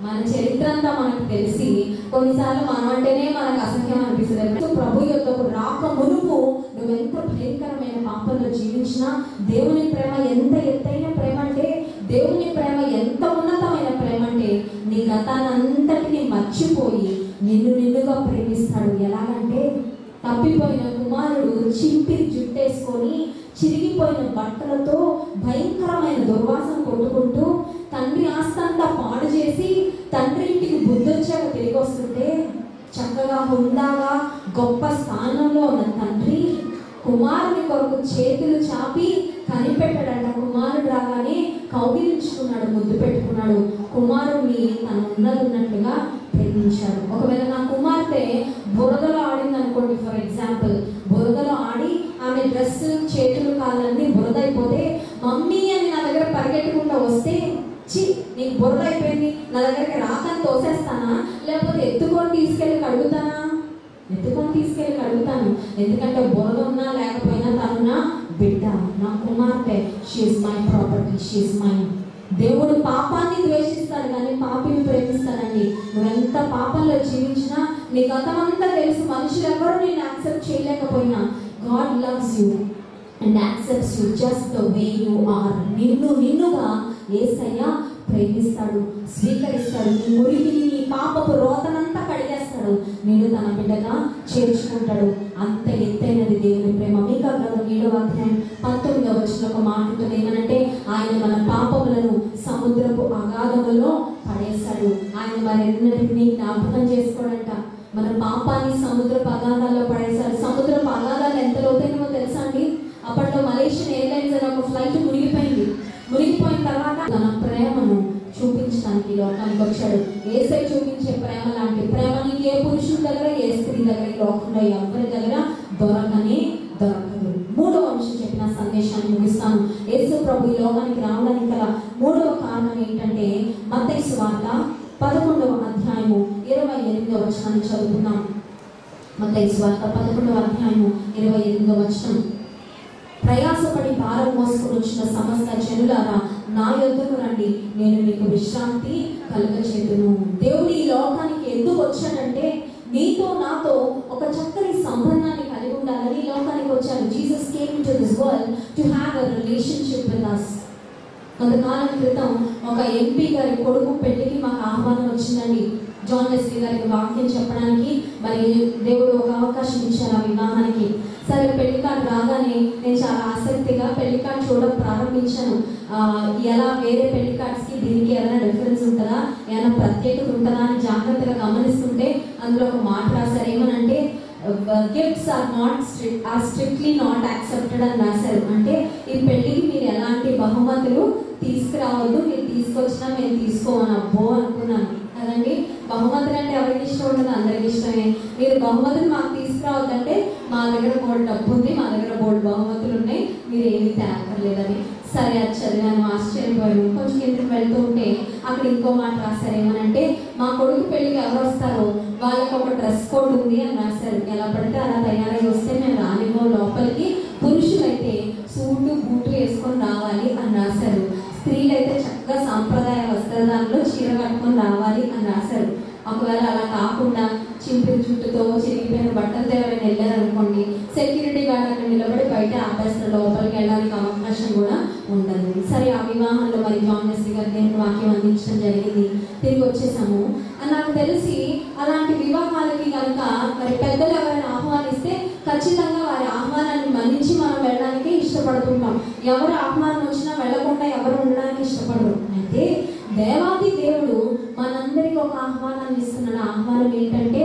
మన చరిత్ర అంతా మనకు తెలిసి కొన్నిసార్లు మనం అంటేనే మనకు అసహ్యం అనిపిస్తుంది. ప్రభు యొద్దకు రాక మునుపు నువ్వు ఎంత భయంకరమైన పాపంలో జీవించినా దేవుని ప్రేమ ఎంత ఎత్తైన ప్రేమ అంటే, దేవుని ప్రేమ ఎంత ఉన్నతమైన ప్రేమ అంటే, నీ గతానంతటిని మర్చిపోయి నిన్నుగా ప్రేమిస్తాడు. ఎలాగంటే, తప్పిపోయిన కుమారుడు చింపి జుట్టేసుకొని చిరిగిపోయిన బట్టలతో భయంకరమైన దుర్వాసన కొట్టుకుంటూ తండ్రి ఆస్తంతా పాడు చేసి తండ్రి ఇంటికి బుద్ధొచ్చాక తిరిగి వస్తుంటే, చక్కగా హుందాగా గొప్ప స్థానంలో ఉన్న తండ్రి కుమారుని కొరకు చేతులు చాపి కనిపెట్టాడంట. కుమారుడు రాగానే కౌగిలించుకున్నాడు, ముద్దు పెట్టుకున్నాడు, కుమారుడిని తను ఉన్నట్లుగా ప్రేమించాడు. ఒకవేళ నా కుమార్తె బురదలో ఆడిందని అనుకోండి, ఫర్ ఎగ్జాంపుల్ బురదలో ఆడి ఆమె డ్రెస్, చేతులు, కాళ్ళన్నీ బురద అయిపోతే మమ్మీ అని నా దగ్గర పరిగెట్టుకుంటూ వస్తే నీకు బురద అయిపోయింది నా దగ్గరికి రాకని తోసేస్తానా, లేకపోతే ఎత్తుకొని తీసుకెళ్ళి కడుగుతానా? ఎత్తుకొని తీసుకెళ్ళి కడుగుతాను. ఎందుకంటే బురద ఉన్నా లేకపోయినా తను నా బిడ్డ, నా కుమార్తె. She is my property, she is mine. దేవుడు పాపాన్ని ద్వేషిస్తాడు కానీ పాపిని ప్రేమిస్తాడండి. నువ్వెంత పాపంలో జీవించినా, నీ గతమంతా తెలుసు, మనుషులు ఎవరు నేను యాక్సెప్ట్ చేయలేకపోయినా, God loves you and accepts you just the way you are. నిన్నుగా యేసయ్య ప్రేమిస్తాడు, స్వీకరిస్తాడు. నీ మురికిని, నీ పాపపు రోతనంతా కడిగేస్తాడు, నేను తన బిడ్డగా చేర్చుకుంటాడు. అంత ఎత్తైనది దేవుని ప్రేమ. మీకా గ్రంథం 7వ అధ్యాయం 19వ వచనంలో ఒక మాట ఉంటుంది. ఏమనంటే ఆయన మన పాపములను సముద్రపు అగాధములో పడేశాడు. ఆయన మరెన్నటిని జ్ఞాపకం చేసుకోడంట. మన పాపాన్ని సముద్రపు అగాధాల్లో పడేశాడు. సముద్రపు అగాధాలు ఎంత లోతైనవో తెలుసా అండి? అప్పట్లో మలేషియన్ ఎయిర్లైన్స్ అనే ఒక ఫ్లైట్ మునిగిపోయింది. మునిగిపోయిన తర్వాత తన ప్రేమను చూపించడానికి లోకానికి వచ్చాడు. యేసై చూపించే ప్రేమ లాంటి ప్రేమ నీకు ఏ పురుషుడి దగ్గర, ఏ స్త్రీ దగ్గర, ఈ లోకంలో ఎవరి దగ్గర దొరకదు. 3వ అంశం చెప్పిన సందేశాన్ని ముగిస్తాను. యేసు ప్రభు ఈ లోకానికి రావడానికి గల 3వ కారణం ఏంటంటే మత్తయి సువార్త 11వ అధ్యాయము 28వ వచనాన్ని చదువుతున్నాం. మత్తయి సువార్త 11వ అధ్యాయము 28వ వచనం. ప్రయాసపడి భారం మోసుకుని వచ్చిన సమస్త జనులారా నా యొద్దకు రండి, నేను మీకు విశ్రాంతి కలుగచేయుదును. దేవుడు ఈ లోకానికి ఎందుకు వచ్చాడంటే నీతో నాతో ఒక చక్కని సంబంధాన్ని కలిగి ఉండాలని ఈ లోకానికి వచ్చాడు. Jesus came into this world to have a relationship with us. కొంతకాలం క్రితం ఒక ఎంపీ గారి కొడుకు పెళ్లికి మాకు ఆహ్వానం వచ్చిందండి. జాన్ వెస్లీ గారికి వాక్యం చెప్పడానికి మరి దేవుడు ఒక అవకాశం ఇచ్చారు ఆ వివాహానికి. సరే, పెళ్లి కార్డు రాగానే నేను చాలా ఆసక్తిగా పెళ్లి కార్డు చూడడం ప్రారంభించాను. ఎలా వేరే పెళ్లి కార్డ్స్కి దీనికి ఏదైనా డిఫరెన్స్ ఉంటుందా, ఏమైనా ప్రత్యేకత ఉంటుందా అని జాగ్రత్తగా గమనిస్తుంటే అందులో ఒక మాట రాశారు. ఏమనంటే gifts are strictly not accepted అని రాశారు. అంటే ఈ పెళ్లికి మీరు ఎలాంటి బహుమతులు తీసుకురావద్దు, మీరు తీసుకొచ్చినా మేము తీసుకోమని. అబ్బో అనుకున్నాను కదండి. బహుమతులు అంటే ఎవరికి ఇష్టం ఉండదు, అందరికి ఇష్టమే. మీరు బహుమతులు మాకు తీసుకురావద్దంటే మా దగ్గర బోర్డు డబ్బు ఉంది, మా దగ్గర బోర్డు బహుమతులు ఉన్నాయి, మీరు ఏమీ తేక్కర్లేదని. సరే, అది చదివాను, ఆశ్చర్యపోయాను. కొంచెం కిందకి వెళ్తూ ఉంటే అక్కడ ఇంకో మాట రాశారు. ఏమనంటే మా కొడుకు పెళ్లికి ఎవరు వస్తారో వాళ్ళకి ఒక డ్రెస్ కోడ్ ఉంది అని రాశారు. ఎలా పడితే అలా తయారై వస్తే మేము రానివ్వ, లోపలికి పురుషులైతే సూటు బూట్లు వేసుకొని రావాలి అని రాశారు. స్త్రీలైతే చక్కగా సాంప్రదాయ వస్త్రధారణలో చీర కట్టుకొని రావాలి అని రాశారు. ఒకవేళ అలా కాకుండా చింపిరి జుట్టుతో చిరిగిపోయిన బట్టలతో ఎవరైనా వెళ్ళారనుకోండి, సెక్యూరిటీ గార్డ్ అక్కడ నిలబడి బయట ఆపేస్తారు, లోపలికి వెళ్ళడానికి అవకాశం కూడా ఉండదు. సరే, ఆ వివాహంలో మరి జాన్ వెస్లీ గారు దేవుని వాక్యం అందించడం జరిగింది. తిరిగి వచ్చేసాము. నాకు తెలిసి అలాంటి వివాహాలకి కనుక మరి పెద్దలు ఎవరైనా ఆహ్వానిస్తే ఖచ్చితంగా వారి ఆహ్వానాన్ని మన్నించి మనం వెళ్ళడానికి ఇష్టపడుతుంటాం. ఎవరు ఆహ్వానం వచ్చినా వెళ్ళకుండా ఎవరు ఉండడానికి ఇష్టపడరు. అయితే దేవాది దేవుడు మనందరికీ ఒక ఆహ్వానాన్ని ఇస్తున్నాడు. ఆహ్వానం ఏంటంటే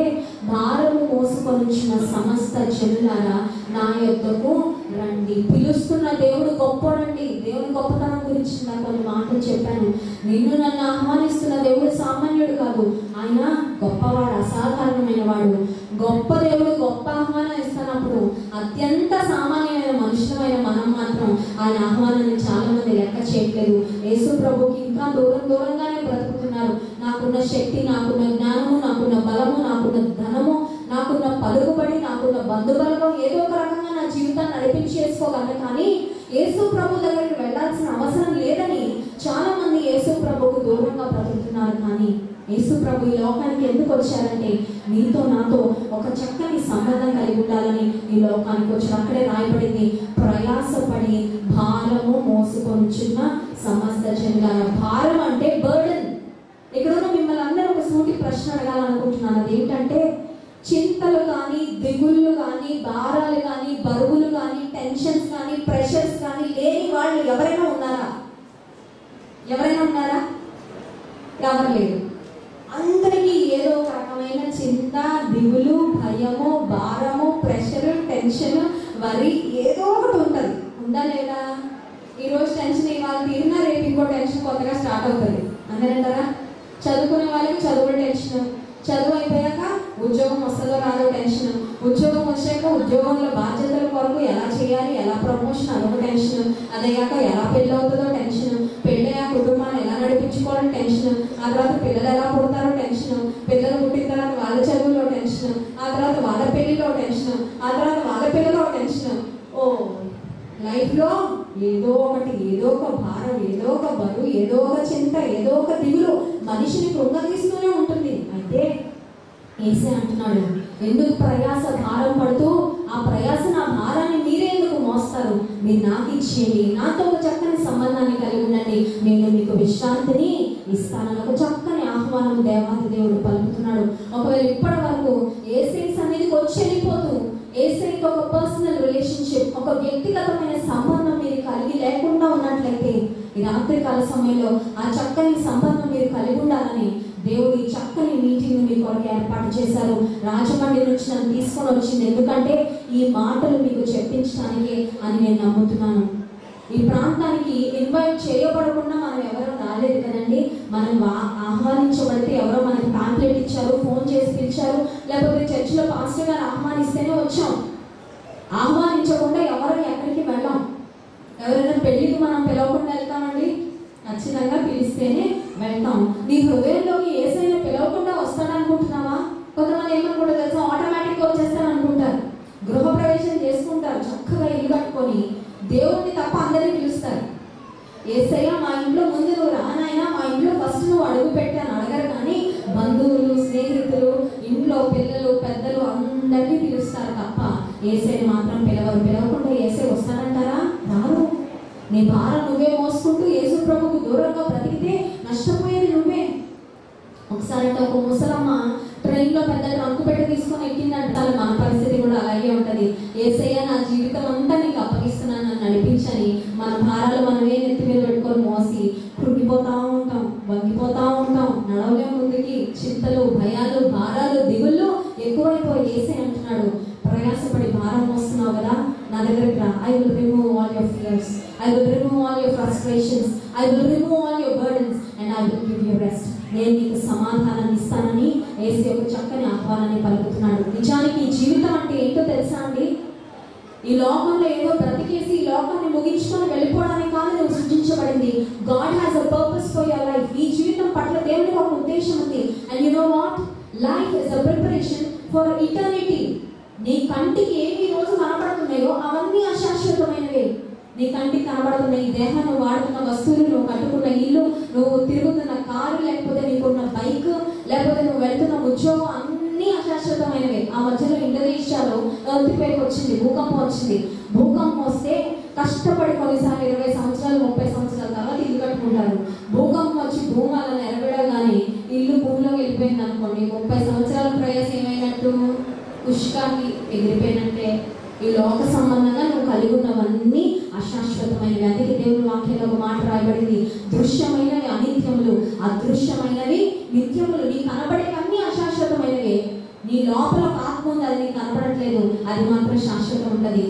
భారము మోసుకొని వచ్చిన సమస్త జనులారా నా యొద్దకు రండి. పిలుస్తున్న దేవుడు గొప్పడండి. దేవుని గొప్పతనం గురించి నాకు కొన్ని మాటలు చెప్పాను. నిన్ను నన్ను ఆహ్వానిస్తున్న దేవుడు సామాన్యుడు కాదు, ఆయన గొప్పవాడు, అసాధారణమైన వాడు. గొప్ప దేవుడు గొప్ప ఆహ్వానం ఇస్తున్నప్పుడు అత్యంత సామాన్యమైన మనుషులమైన మనం మాత్రం ఆయన ఆహ్వానాన్ని చాలా మంది లెక్క చేయట్లేదు. యేసు ప్రభుకి ఇంకా దూరంగానే బ్రతుకుతున్నారు. నాకున్న శక్తి, నాకున్న జ్ఞానము, నాకున్న బలము, నాకున్న ధనము, నాకున్న పలుకుబడి, నాకున్న బంధుబలము, ఏదో ఒక రకంగా నా జీవితాన్ని నడిపించేసుకోగలను. కానీ యేసు ప్రభు దగ్గరికి వెళ్ళాల్సిన అవసరం లేదని చాలా మంది యేసు ప్రభుకు దూరంగా బ్రతుకుతున్నారు. కానీ యేసు ప్రభు ఈ లోకానికి ఎందుకు వచ్చారంటే నీతో నాతో ఒక చక్కని సంబంధం కలిగి ఉండాలని ఈ లోకానికి వచ్చారు. అక్కడే రాయబడింది, ప్రయాసపడి భారము మోసుకొనిచున్న సమస్త జనులారా. భారం అంటే బర్డెన్. ఇక్కడ మిమ్మల్ని అందరూ ఒక సూటి ప్రశ్న అడగాలనుకుంటున్నాను. అదేంటంటే చింతలు కానీ, దిగుళ్ళు కానీ, భారాలు కానీ, బరువులు కానీ, టెన్షన్స్ కానీ, ప్రెషర్స్ కానీ లేని వాళ్ళు ఎవరైనా ఉన్నారా? ఎవరు లేరు. అందరికీ ఏదో ఒక రకమైన చింత, దిగులు, భయము, భారము, ప్రెషర్, టెన్షన్, వరి ఏదో ఒకటి ఉంటుంది. ఉందా లేదా? ఈరోజు టెన్షన్ ఇవాళ తీరినా రేపు ఇంకో టెన్షన్ కొత్తగా స్టార్ట్ అవుతుంది. అందరంటారా? చదువుకునే వాళ్ళకి చదువుల టెన్షన్, చదువు అయిపోయాక ఉద్యోగం వస్తుందో రాదో టెన్షన్, ఉద్యోగం వచ్చాక ఉద్యోగంలో బాధ్యతల కొరకు ఎలా చేయాలి, ఎలా ప్రమోషన్ అదొక టెన్షన్, అదయ్యాక ఎలా పెళ్ళి అవుతుందో టెన్షన్, పెళ్ళయ్యాక కుటుంబాన్ని ఎలా నడిపించుకోవడం టెన్షన్, ఆ తర్వాత పిల్లలు ఎలా పుడతారో టెన్షన్, పిల్లలు పుట్టిన తర్వాత వాళ్ళ చదువులో టెన్షన్, ఆ తర్వాత వాళ్ళ పెళ్లిలో టెన్షన్, ఆ తర్వాత వాళ్ళ పిల్లలో టెన్షన్. ఓ లైఫ్లో ఏదో ఒకటి, ఏదో ఒక భారం, ఏదో ఒక బరువు, ఏదో ఒక చింత, ఏదో ఒక దిగులు మనిషిని కృంగతీస్తూనే ఉంటుంది. అయితే యేసే అంటున్నాడు, ఎందుకు ప్రయాస భారం పడుతూ ఆ ప్రయాస నా భారాన్ని మీరే ఎందుకు మోస్తారు, మీరు నాకు ఇచ్చేయండి, నాతో ఒక చక్కని సంబంధాన్ని కలిగి ఉండండి, నేను మీకు విశ్రాంతిని ఇస్తానని ఒక చక్కని ఆహ్వానం దేవాది దేవుడు పలుకుతున్నాడు. ఒకవేళ ఇప్పటి వరకు యేసే సన్నిధికి వచ్చి వెళ్ళిపోతూ యేసేతో ఒక పర్సనల్ రిలేషన్షిప్, ఒక వ్యక్తిగతమైన సంబంధం మీరు కలిగి లేకుండా ఉన్నట్లయితే ఈ రాత్రికాల సమయంలో ఆ చక్కని సంబంధం మీరు కలిగి ఉండాలని దేవుడు ఈ చక్కని మీటింగ్ మీ కొరకు ఏర్పాటు చేశారు. రాజమండ్రి నుంచి నన్ను తీసుకొని వచ్చింది ఎందుకంటే ఈ మాటలు మీకు చెప్పించడానికి అని నేను నమ్ముతున్నాను. ఈ ప్రాంతానికి ఇన్వైట్ చేయబడకుండా మనం ఎవరో రాలేదు కదండి. మనం ఆహ్వానించబడితే ఎవరో మనకి పాంప్లెట్ ఇచ్చారు, ఫోన్ చేసి పిలిచారు, లేకపోతే చర్చిలో పాస్టర్ గారు ఆహ్వానిస్తేనే వచ్చాం. ఆహ్వానించకుండా ఎవరో ఎక్కడికి వెళ్ళాం. ఎవరైనా పెళ్లికి మనం పిలవకుండా వెళ్తామండి? ఖచ్చితంగా పిలిస్తేనే వెళ్తాం. నీ హృదయంలోకి యేసయ్యను పిలవకుండా వస్తాడనుకుంటున్నావా? కొంతమంది ఏమనుకుంటారు తెలుసా, ఆటోమేటిక్గా వచ్చేస్తారనుకుంటారు. గృహప్రవేశం చేసుకుంటారు, చక్కగా ఇల్లు కట్టుకొని దేవుడిని తప్ప అందరినీ పిలుస్తారు. యేసయ్య మా ఇంట్లో ముందు నువ్వు రానైనా, మా ఇంట్లో ఫస్ట్ నువ్వు అడుగు పెట్టాను అడగరు, కానీ బంధువులు, స్నేహితులు, ఇంట్లో పిల్లలు, పెద్దలు అందరినీ పిలుస్తారు తప్ప యేసయ్యని మాత్రం పిలవరు. పిలవకుండా యేసయ్య వస్తానంటారా? రారు. నీ భారం నువ్వే మోసుకుంటూ యేసు ప్రభుకు దూరంగా బ్రతికితే నష్టపోయేది నువ్వే. ఒకసారి అంటే ఒక ముసలమ్మ ట్రైన్లో పెద్ద ట్రంక్ పెట్టి తీసుకొని ఎక్కిందంటారు. మన పరిస్థితి కూడా అలాగే ఉంటుంది. యేసయ్య నా జీవితం అంతా నీకు అప్పగిస్తున్నాను నన్ను నడిపించని మన భారాలు మనమే నెత్తి మీద పెట్టుకొని మోసి కృంగిపోతా ఉంటాం, వంగిపోతా ఉంటాం, నడవలేం ముందుకి. చింతలు, భయాలు, భారాలు, దిగుళ్ళు ఎక్కువైపోయి యేసయ్య అంటున్నాడు, ప్రయాసపడి భారం మోస్తున్నావు కదా, నా దగ్గరికి రా. I will remove all your fears, I will remove all your frustrations, I will remove all your burdens and I will give you rest. నేను నీకు సమాధానాన్ని ఇస్తానని యేసు ఒక చక్కని ఆహ్వానాన్ని పలుకుతున్నాడు. నిజానికి ఈ జీవితం అంటే ఏంటో తెలుసా అండి? ఈ లోకంలో ఏదో బ్రతికేసి ఈ లోకాన్ని ముగించుకొని వెళ్ళిపోవడానికి కాదు నువ్వు సృష్టించబడింది. God has a purpose for your life. ఈ జీవితం పట్ల దేవునికి ఒక ఉద్దేశం ఉంది. And you know what, life is a preparation for eternity. నీ కంటికి ఏమి రోజు కనబడుతున్నాయో అవన్నీ అశాశ్వతమైనవే. నీ కంటికి కనబడుతున్న ఈ దేహం, నువ్వు వాడుతున్న వస్తువులు, నువ్వు కట్టుకున్న ఇల్లు, నువ్వు తిరుగుతున్న కారు, లేకపోతే నీకున్న బైక్, లేకపోతే నువ్వు వెళ్తున్న ఉద్యోగం, అన్నీ అశాశ్వతమైనవే. ఆ మధ్యలో ఇండోనేషియాలో ఎర్త్క్వేక్ వచ్చింది, భూకంపం వచ్చింది. భూకంపం వస్తే కష్టపడి కొన్నిసార్లు 20 సంవత్సరాలు 30 సంవత్సరాల తర్వాత ఇల్లు కట్టుకుంటారు. భూకంపం వచ్చి భూమి అలా నెరవేడగానే ఇల్లు భూమిలోకి వెళ్ళిపోయింది అనుకోండి, 30 సంవత్సరాల ప్రయాసం ఏమైనట్టు? పుష్కాకి ఎగిరిపోయినట్టే. ఈ లోక సంబంధంగా నువ్వు కలిగి ఉన్నవన్నీ అశాశ్వతమైనవి. అందుకే దేవుని వాక్యంలో ఒక మాట రాయబడింది, దృశ్యమైనవి అనిత్యములు, అదృశ్యమైనవి నిత్యములు. నీ కనబడేవన్నీ అశాశ్వతమైనవి. నీ లోపల ఒక ఆత్మ ఉంది, అది నీకు కనబడట్లేదు, అది మాత్రం శాశ్వతం ఉంటుంది.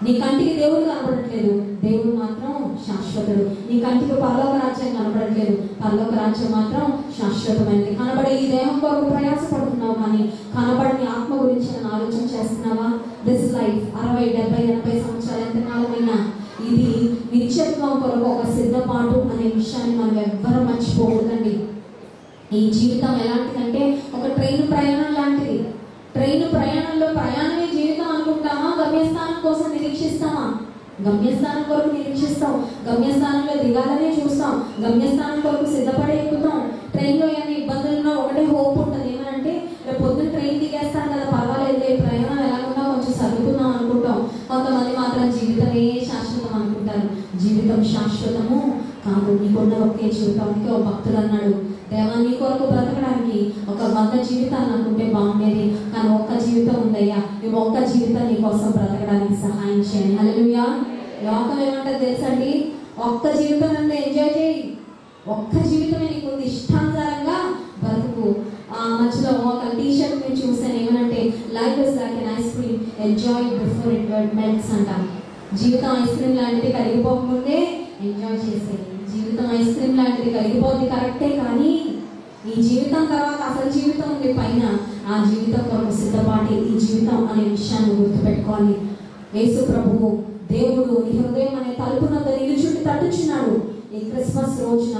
నీ కంటికి దేవుడు కనబడట్లేదు, దేవుడు మాత్రం శాశ్వతుడు. నీ కంటికి పరలోక రాజ్యం కనబడట్లేదు, పరలోక రాజ్యం మాత్రం శాశ్వతమైనది. కనబడే ఈ దేహం కొరకు ప్రయాసపడుతున్నావు, కానీ కనబడని ఆత్మ గురించి నేను ఆలోచన చేస్తున్నావా? దిస్ లైఫ్ 60, 70, 80 సంవత్సరాలు ఎంతకాలమైనా ఇది నిత్యత్వం కొరకు ఒక సిద్ధపాటు అనే విషయాన్ని మనం ఎవ్వరూ మర్చిపోకూడదండి. ఈ జీవితం ఎలాంటిదంటే ఒక ట్రైన్ ప్రయాణం లాంటిది. ట్రైన్ ప్రయాణంలో ప్రయాణమే జీవితం అనుకుంటామా? గమ్యస్థానం కోసం నిరీక్షిస్తామా? గమ్యస్థానం కొరకు నిరీక్షిస్తాం, గమ్యస్థానంలో దిగాలనే చూస్తాం, గమ్యస్థానం కొరకు సిద్ధపడే ఎక్కుతాం. ట్రైన్లో ఏమైనా ఇబ్బందులున్నా ఒకటే హోప్ ఉంటుంది, ఏమంటే రేపు పొద్దున్న ట్రైన్ దిగేస్తాం కదా, పర్వాలేదు, ప్రయాణం ఎలాగున్నా కొంచెం సర్దుకుందాం అనుకుంటాం. కొంతమంది మాత్రం జీవితమే శాశ్వతం అనుకుంటారు. జీవితం శాశ్వతము కాదు. నీకున్న ఒకే జీవితానికి ఒక భక్తుడు అన్నాడు, దేవా నీ కొరకు బ్రతకడానికి ఒక 100 జీవితాలు అనుకుంటే బాగుండేది, కానీ ఒక్క జీవితం ఉందయ్యా, ఈ ఒక్క జీవితం నీ కోసం బ్రతకడానికి సహాయం చేయండి. హల్లెలూయా. లోకం ఏమంటారు తెలుసండి? ఒక్క జీవితం అంటే ఎంజాయ్ చేయి, ఒక్క జీవితమే నీకు ఇష్టానుసారంగా బ్రతుకు. ఆ మధ్యలో ఒక టీషర్ట్ నేను చూసాను, ఏమనంటే life is like an ice cream, enjoy before it melts అంట. జీవితం ఐస్ క్రీమ్ లాంటిది, కరిగిపోకముందే ఎంజాయ్ చేసేది. జీవితం ఐస్ క్రీమ్ లాంటిది, కరిగిపోద్ది కరెక్టే, కానీ ఈ జీవితం తర్వాత అసలు జీవితం ఉంది పైన, ఆ జీవితం కొరకు సిద్ధపాటి ఈ జీవితం అనే విషయాన్ని గుర్తుపెట్టుకోవాలి. యేసు ప్రభువు దేవుడు నీ హృదయం అనే తలుపునంత నిలుచుండి తట్టుచున్నాడు. ఈ క్రిస్మస్ రోజున,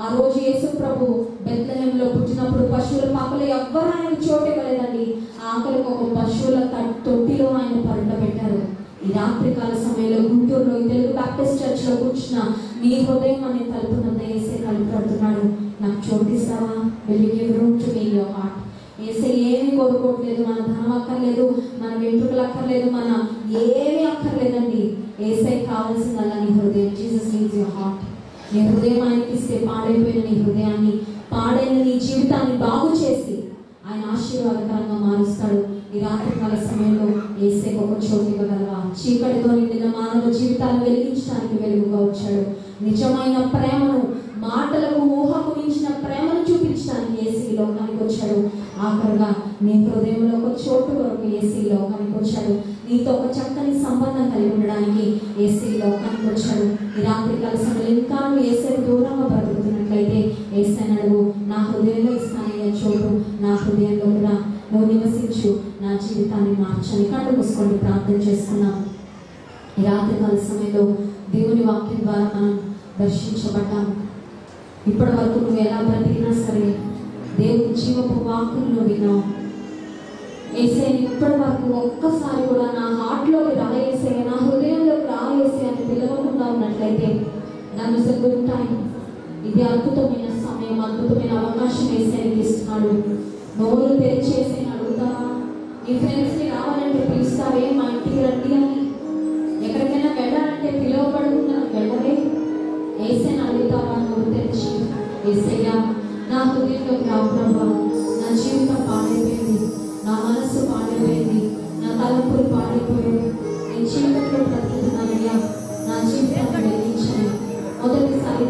ఆ రోజు యేసు ప్రభు బెత్లెహేంలో పుట్టినప్పుడు పశువుల పాకలో ఎవ్వరు ఆయనకు చోటు ఇవ్వలేదండి. ఆఖరికి ఒక పశువుల తొట్టిలో ఆయన పరుండబెట్టారు. ఈ రాత్రికాల సమయంలో గుంటూరులో తెలుగు బాప్టిస్ట్ చర్చ్ లో కూర్చున్న నీ హృదయం అనే తలుపునంత యేసే కలుపుతున్నాడు. నాకు చోటిస్తావా? will you give room to me in your heart? యేసే ఏమీ కోరుకోవట్లేదు. మన ధనం అక్కర్లేదు, మన వెంట్రుకలు అక్కర్లేదు, మన ఏమీ అక్కర్లేదండి. యేసే కావాల్సిందల్లా నీ హృదయం. Jesus needs your heart. నీ హృదయం ఆయనకి ఇస్తే పాడైపోయిన నీ హృదయాన్ని, పాడైన నీ జీవితాన్ని బాగు చేసి ఆయన ఆశీర్వాదకరంగా మారుస్తాడు. ఈ రాత్రికాల సమయంలో యేసే ఒక చోటు ఇవ్వగలవా? చీకటితో నిండిన మానవ జీవితాన్ని వెలిగించడానికి వెలుగుగా వచ్చాడు. నిజమైన ప్రేమను, మాటలకు ఊహకు మించిన ప్రేమను చూపించడానికి యేసు ఈ లోకానికి వచ్చాడు. ఆఖరుగా నీ హృదయంలో ఒక చోటు వరకు యేసు ఈ లోకానికి వచ్చాడు. నీతో ఒక చక్కని సంబంధం కలిగి ఉండడానికి యేసు ఈ లోకానికి వచ్చాడు. ఈ రాత్రికాల సమయంలో ఇంకా నువ్వు యేసుకు దూరంగా బ్రతుకుతున్నట్లయితే యేసుని అడుగు, నా హృదయంలో ఇస్తానయ్యే చోటు, నా హృదయంలో కూడా నువ్వు నివసించు, నా జీవితాన్ని మార్చని. కళ్ళు మూసుకొని ప్రార్థన చేసుకున్నాం. ఈ రాత్రికాల సమయంలో దేవుని వాక్యం ద్వారా మనం దర్శించబడ్డాము. ఇప్పటి వరకు నువ్వు ఎలా బ్రతికినా సరే దేవుని జీవపు వాక్కులను విన్నావు. యేసయ్యని ఇప్పటి వరకు ఒక్కసారి కూడా నా హార్ట్లోకి రాయేసే, నా హృదయంలోకి రాయేసే అని పిలవకుండా ఉన్నట్లయితే నన్ను గుడ్ టైం. ఇది అద్భుతమైన సమయం, అద్భుతమైన అవకాశం యేసయ్యకి ఇస్తున్నాడు. నోరు తెరిచేసి అడుగుతావా? నీ ఫ్రెండ్స్ని రావాలంటే పిలుస్తావే, మా ఇంటికి రండి అని. ఎక్కడికైనా వెళ్ళాలంటే పిలువబడుతున్నాను, వెళ్ళవే. యేసయ్యని అడుగుతావా? నోరు తెరిచి, యేసయ్యా నా హృదయంలోకి రా ప్రభువా, నా జీవితం పాడైపోయింది, నా మనస్సు పాడైపోయింది, నా తలంపులు పాడైపోయాయి, నేను చీకట్లో బ్రతుకుతున్నానయ్యా, నా జీవితాన్ని వెలిగించండి. మొదటిసారి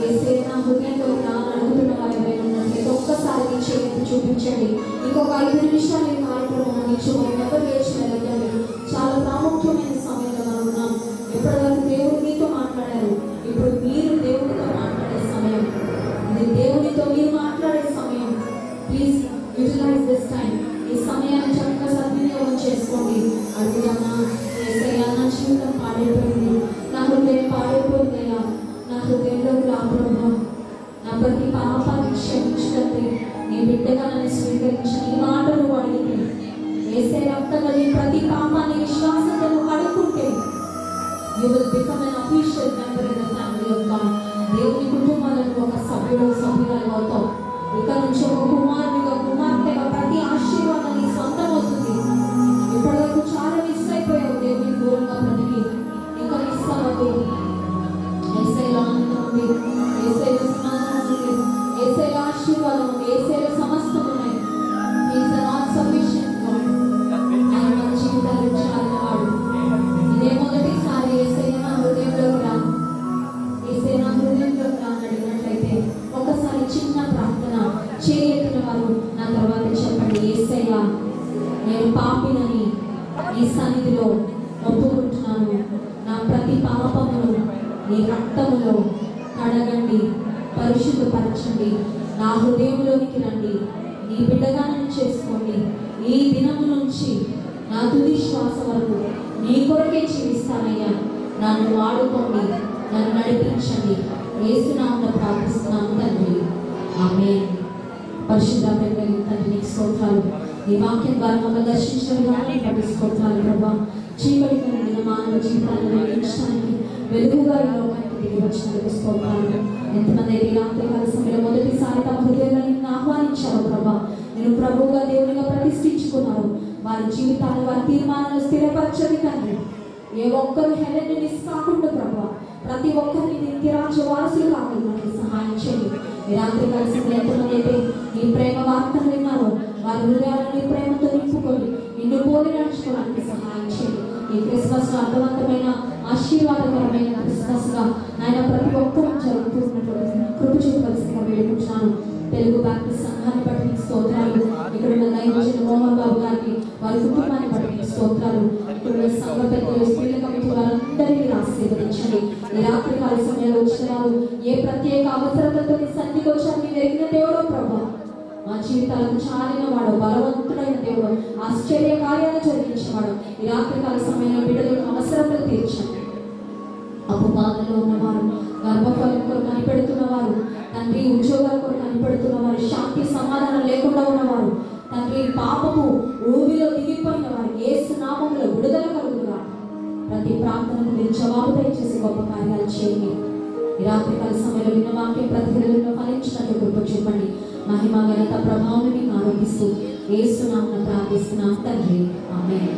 యేసయ్య నా హృదయంలోకి రా అడుగుతున్న వారు ఎవరైనా ఉన్నట్లయితే ఒక్కసారి నీ చేతి చూపించండి. ఇంకొక 5 నిమిషాలు ఈ కార్యక్రమం ముగించుకొని ఎవరు లేచి వెళ్ళగండి. చాలా ప్రాముఖ్యమైన సమయంలో మనం ఉన్నాం. ఎప్పటివరకు దేవుడు మీతో మాట్లాడారు, ఇప్పుడు మీరు దేవుడితో మాట్లాడే సమయం. ఇది దేవునితో మీరు మాట్లాడే సమయం. Please utilise this time. ఈ సమయాన్ని చక్కగా సద్వినియోగం చేసుకోండి. అడుగుదామా? యేసయ్యా నా జీవితం పాడైపోయింది, నా హృదయం పాడైపోయిందయ్యా, నా హృదయంలోకి రా ప్రభువా, నా ప్రతి పాపాన్ని క్షమించండి, నీ బిడ్డగా నన్ను స్వీకరించని. ఈ మాట నువ్వు అడిగితే యేసయ్య రక్తంలో నీ ప్రతి పాపాన్ని విశ్వాసంతో నువ్వు కడుక్కుంటే you will become an official member in the family of God. దేవుని కుటుంబాలకు ఒక సభ్యురాలు అవుతావు. ఇక నుంచి ఒక కుమారుడిగా, కుమార్తెగా ప్రతి ఆశీర్వాదం నీ సొంతం అవుతుంది. ఇప్పటివరకు చాలా మిస్ అయిపోయావు దేవుని దూరంగా బ్రతికి. ఇంకా మిస్ అవ్వదు. యేసయ్యలో ఆనందం ఉంది, యేసయ్యలో సమాధానం ఉంది, యేసయ్యలో ఆశీర్వాదం ఉంది, యేసయ్యలో సమస్తం ఉన్నాయి. He is an all-sufficient God. ఆయన మన జీవితాలు చాలినవాడు. ఇదే మొదటిసారి యేసయ్య నా హృదయంలోకి రా, యేసయ్య నా హృదయంలోకి రా అని అడిగినట్లయితే ఒకసారి చిన్న ప్రార్థన చేయెత్తిన వారు నా తర్వాత చెప్పండి. యేసయ్య నేను పాపినని నీ సన్నిధిలో ఒప్పుకుంటున్నాను. నా ప్రతి పాపమును నీ రక్తములో కడగండి, పరిశుద్ధపరచండి, నా హృదయంలోనికి రండి, నీ బిడ్డగా నన్ను చేసుకోండి. ఈ దినము నుంచి నా తుది శ్వాస వరకు నీ కొరకే జీవిస్తానయ్యా, నన్ను వాడుకోండి, నన్ను నడిపించండి. యేసునామములో ప్రార్థిస్తున్నాను తండ్రి, ఆమేన్. పరిశుద్ధ ప్రేమ తండ్రి నీకు స్తోత్రాలు. ఈ వాక్యం ద్వారా మమ్మల్ని దర్శించిన విధానాన్ని బట్టి స్తోత్రాలు ప్రభా. చీకటితో నిండిన మానవ జీవితాన్ని వెలిగించడానికి వెలుగుగా ఈ లోకానికి దిగి వచ్చినందుకు స్తోత్రాలు. ఎంతమంది అయితే రాత్రికాల సమయంలో మొదటిసారి తమ హృదయంలో నిన్ను ఆహ్వానించారు ప్రభా, నేను ప్రభువుగా దేవునిగా ప్రతిష్ఠించుకున్నారు. వారి జీవితాన్ని, వారి తీర్మానాలు స్థిరపరచని తండ్రి. ఏ ఒక్కరు హెలెన్ని మిస్ కాకుండా ప్రభా, ప్రతి ఒక్కరిని నిత్యరాజ్య వారసులు కాకుండా సహాయం చేయండి. ఈ రాత్రికాల సమయంలో ఎంతమంది అయితే ఈ ప్రేమ వార్తలు విన్నారో వారి హృదయాలను ప్రేమతో నింపుకొని నిన్ను పోలి నడుచుకోవడానికి సహాయం చేయండి. ఈ క్రిస్మస్ అర్థవంతమైన ఆశీర్వాదకరమైన క్రిస్మస్ గా నాయన ప్రతి ఒక్కరూ జరుగుతున్నటువంటి కృప చూపవలసిందిగా వేడుకుంటున్నాను. తెలుగు బాప్టిస్ట్ సంఘాన్ని బట్టి స్తోత్రాలు. ఇక్కడ ఉన్న దైవజనులు మోహన్ బాబు గారికి, వారి కుటుంబాన్ని బట్టి స్తోత్రాలు. ఇక్కడ ఉన్న సంఘ పెద్దలు, స్త్రీల కమిటీ వారందరినీ ఆశీర్వదించండి. ఈ రాత్రికాల సమయంలో వచ్చిన వారు ఏ ప్రత్యేక అవసరతతో సన్నిధికి వచ్చారు మీరు ఎరిగిన జీవితాలకు చాలిన వాడు, బలవంతుడైన దేవుడు, ఆశ్చర్య కార్యాలు జరిగించేవాడు. ఈ రాత్రికాల సమయంలో బిడ్డలకు అవసరతలు తీర్చండి. అపవాదంలో ఉన్నవారు, గర్భఫలం కొరకు కనిపెడుతున్నవారు, తండ్రి ఉద్యోగాల కొరకు కనిపెడుతున్నవారు, శాంతి సమాధానం లేకుండా ఉన్నవారు, తండ్రి పాపము ఊబిలో దిగిపోయిన వారు యేసు నామములో విడుదల కలుగుగా ప్రతి ప్రార్థనకు మీరు జవాబు దయచేసి గొప్ప కార్యాలు చేయండి. ఈ రాత్రికాల సమయంలో విన్న వాక్యం ప్రతి హృదయంలో ఫలించినట్లు కృప చూపండి. మహిమ ఘనత ప్రభావం మీకు ఆరోపిస్తూ యేసు నామమున ప్రార్థిస్తున్నాం తండ్రి, ఆమేన్.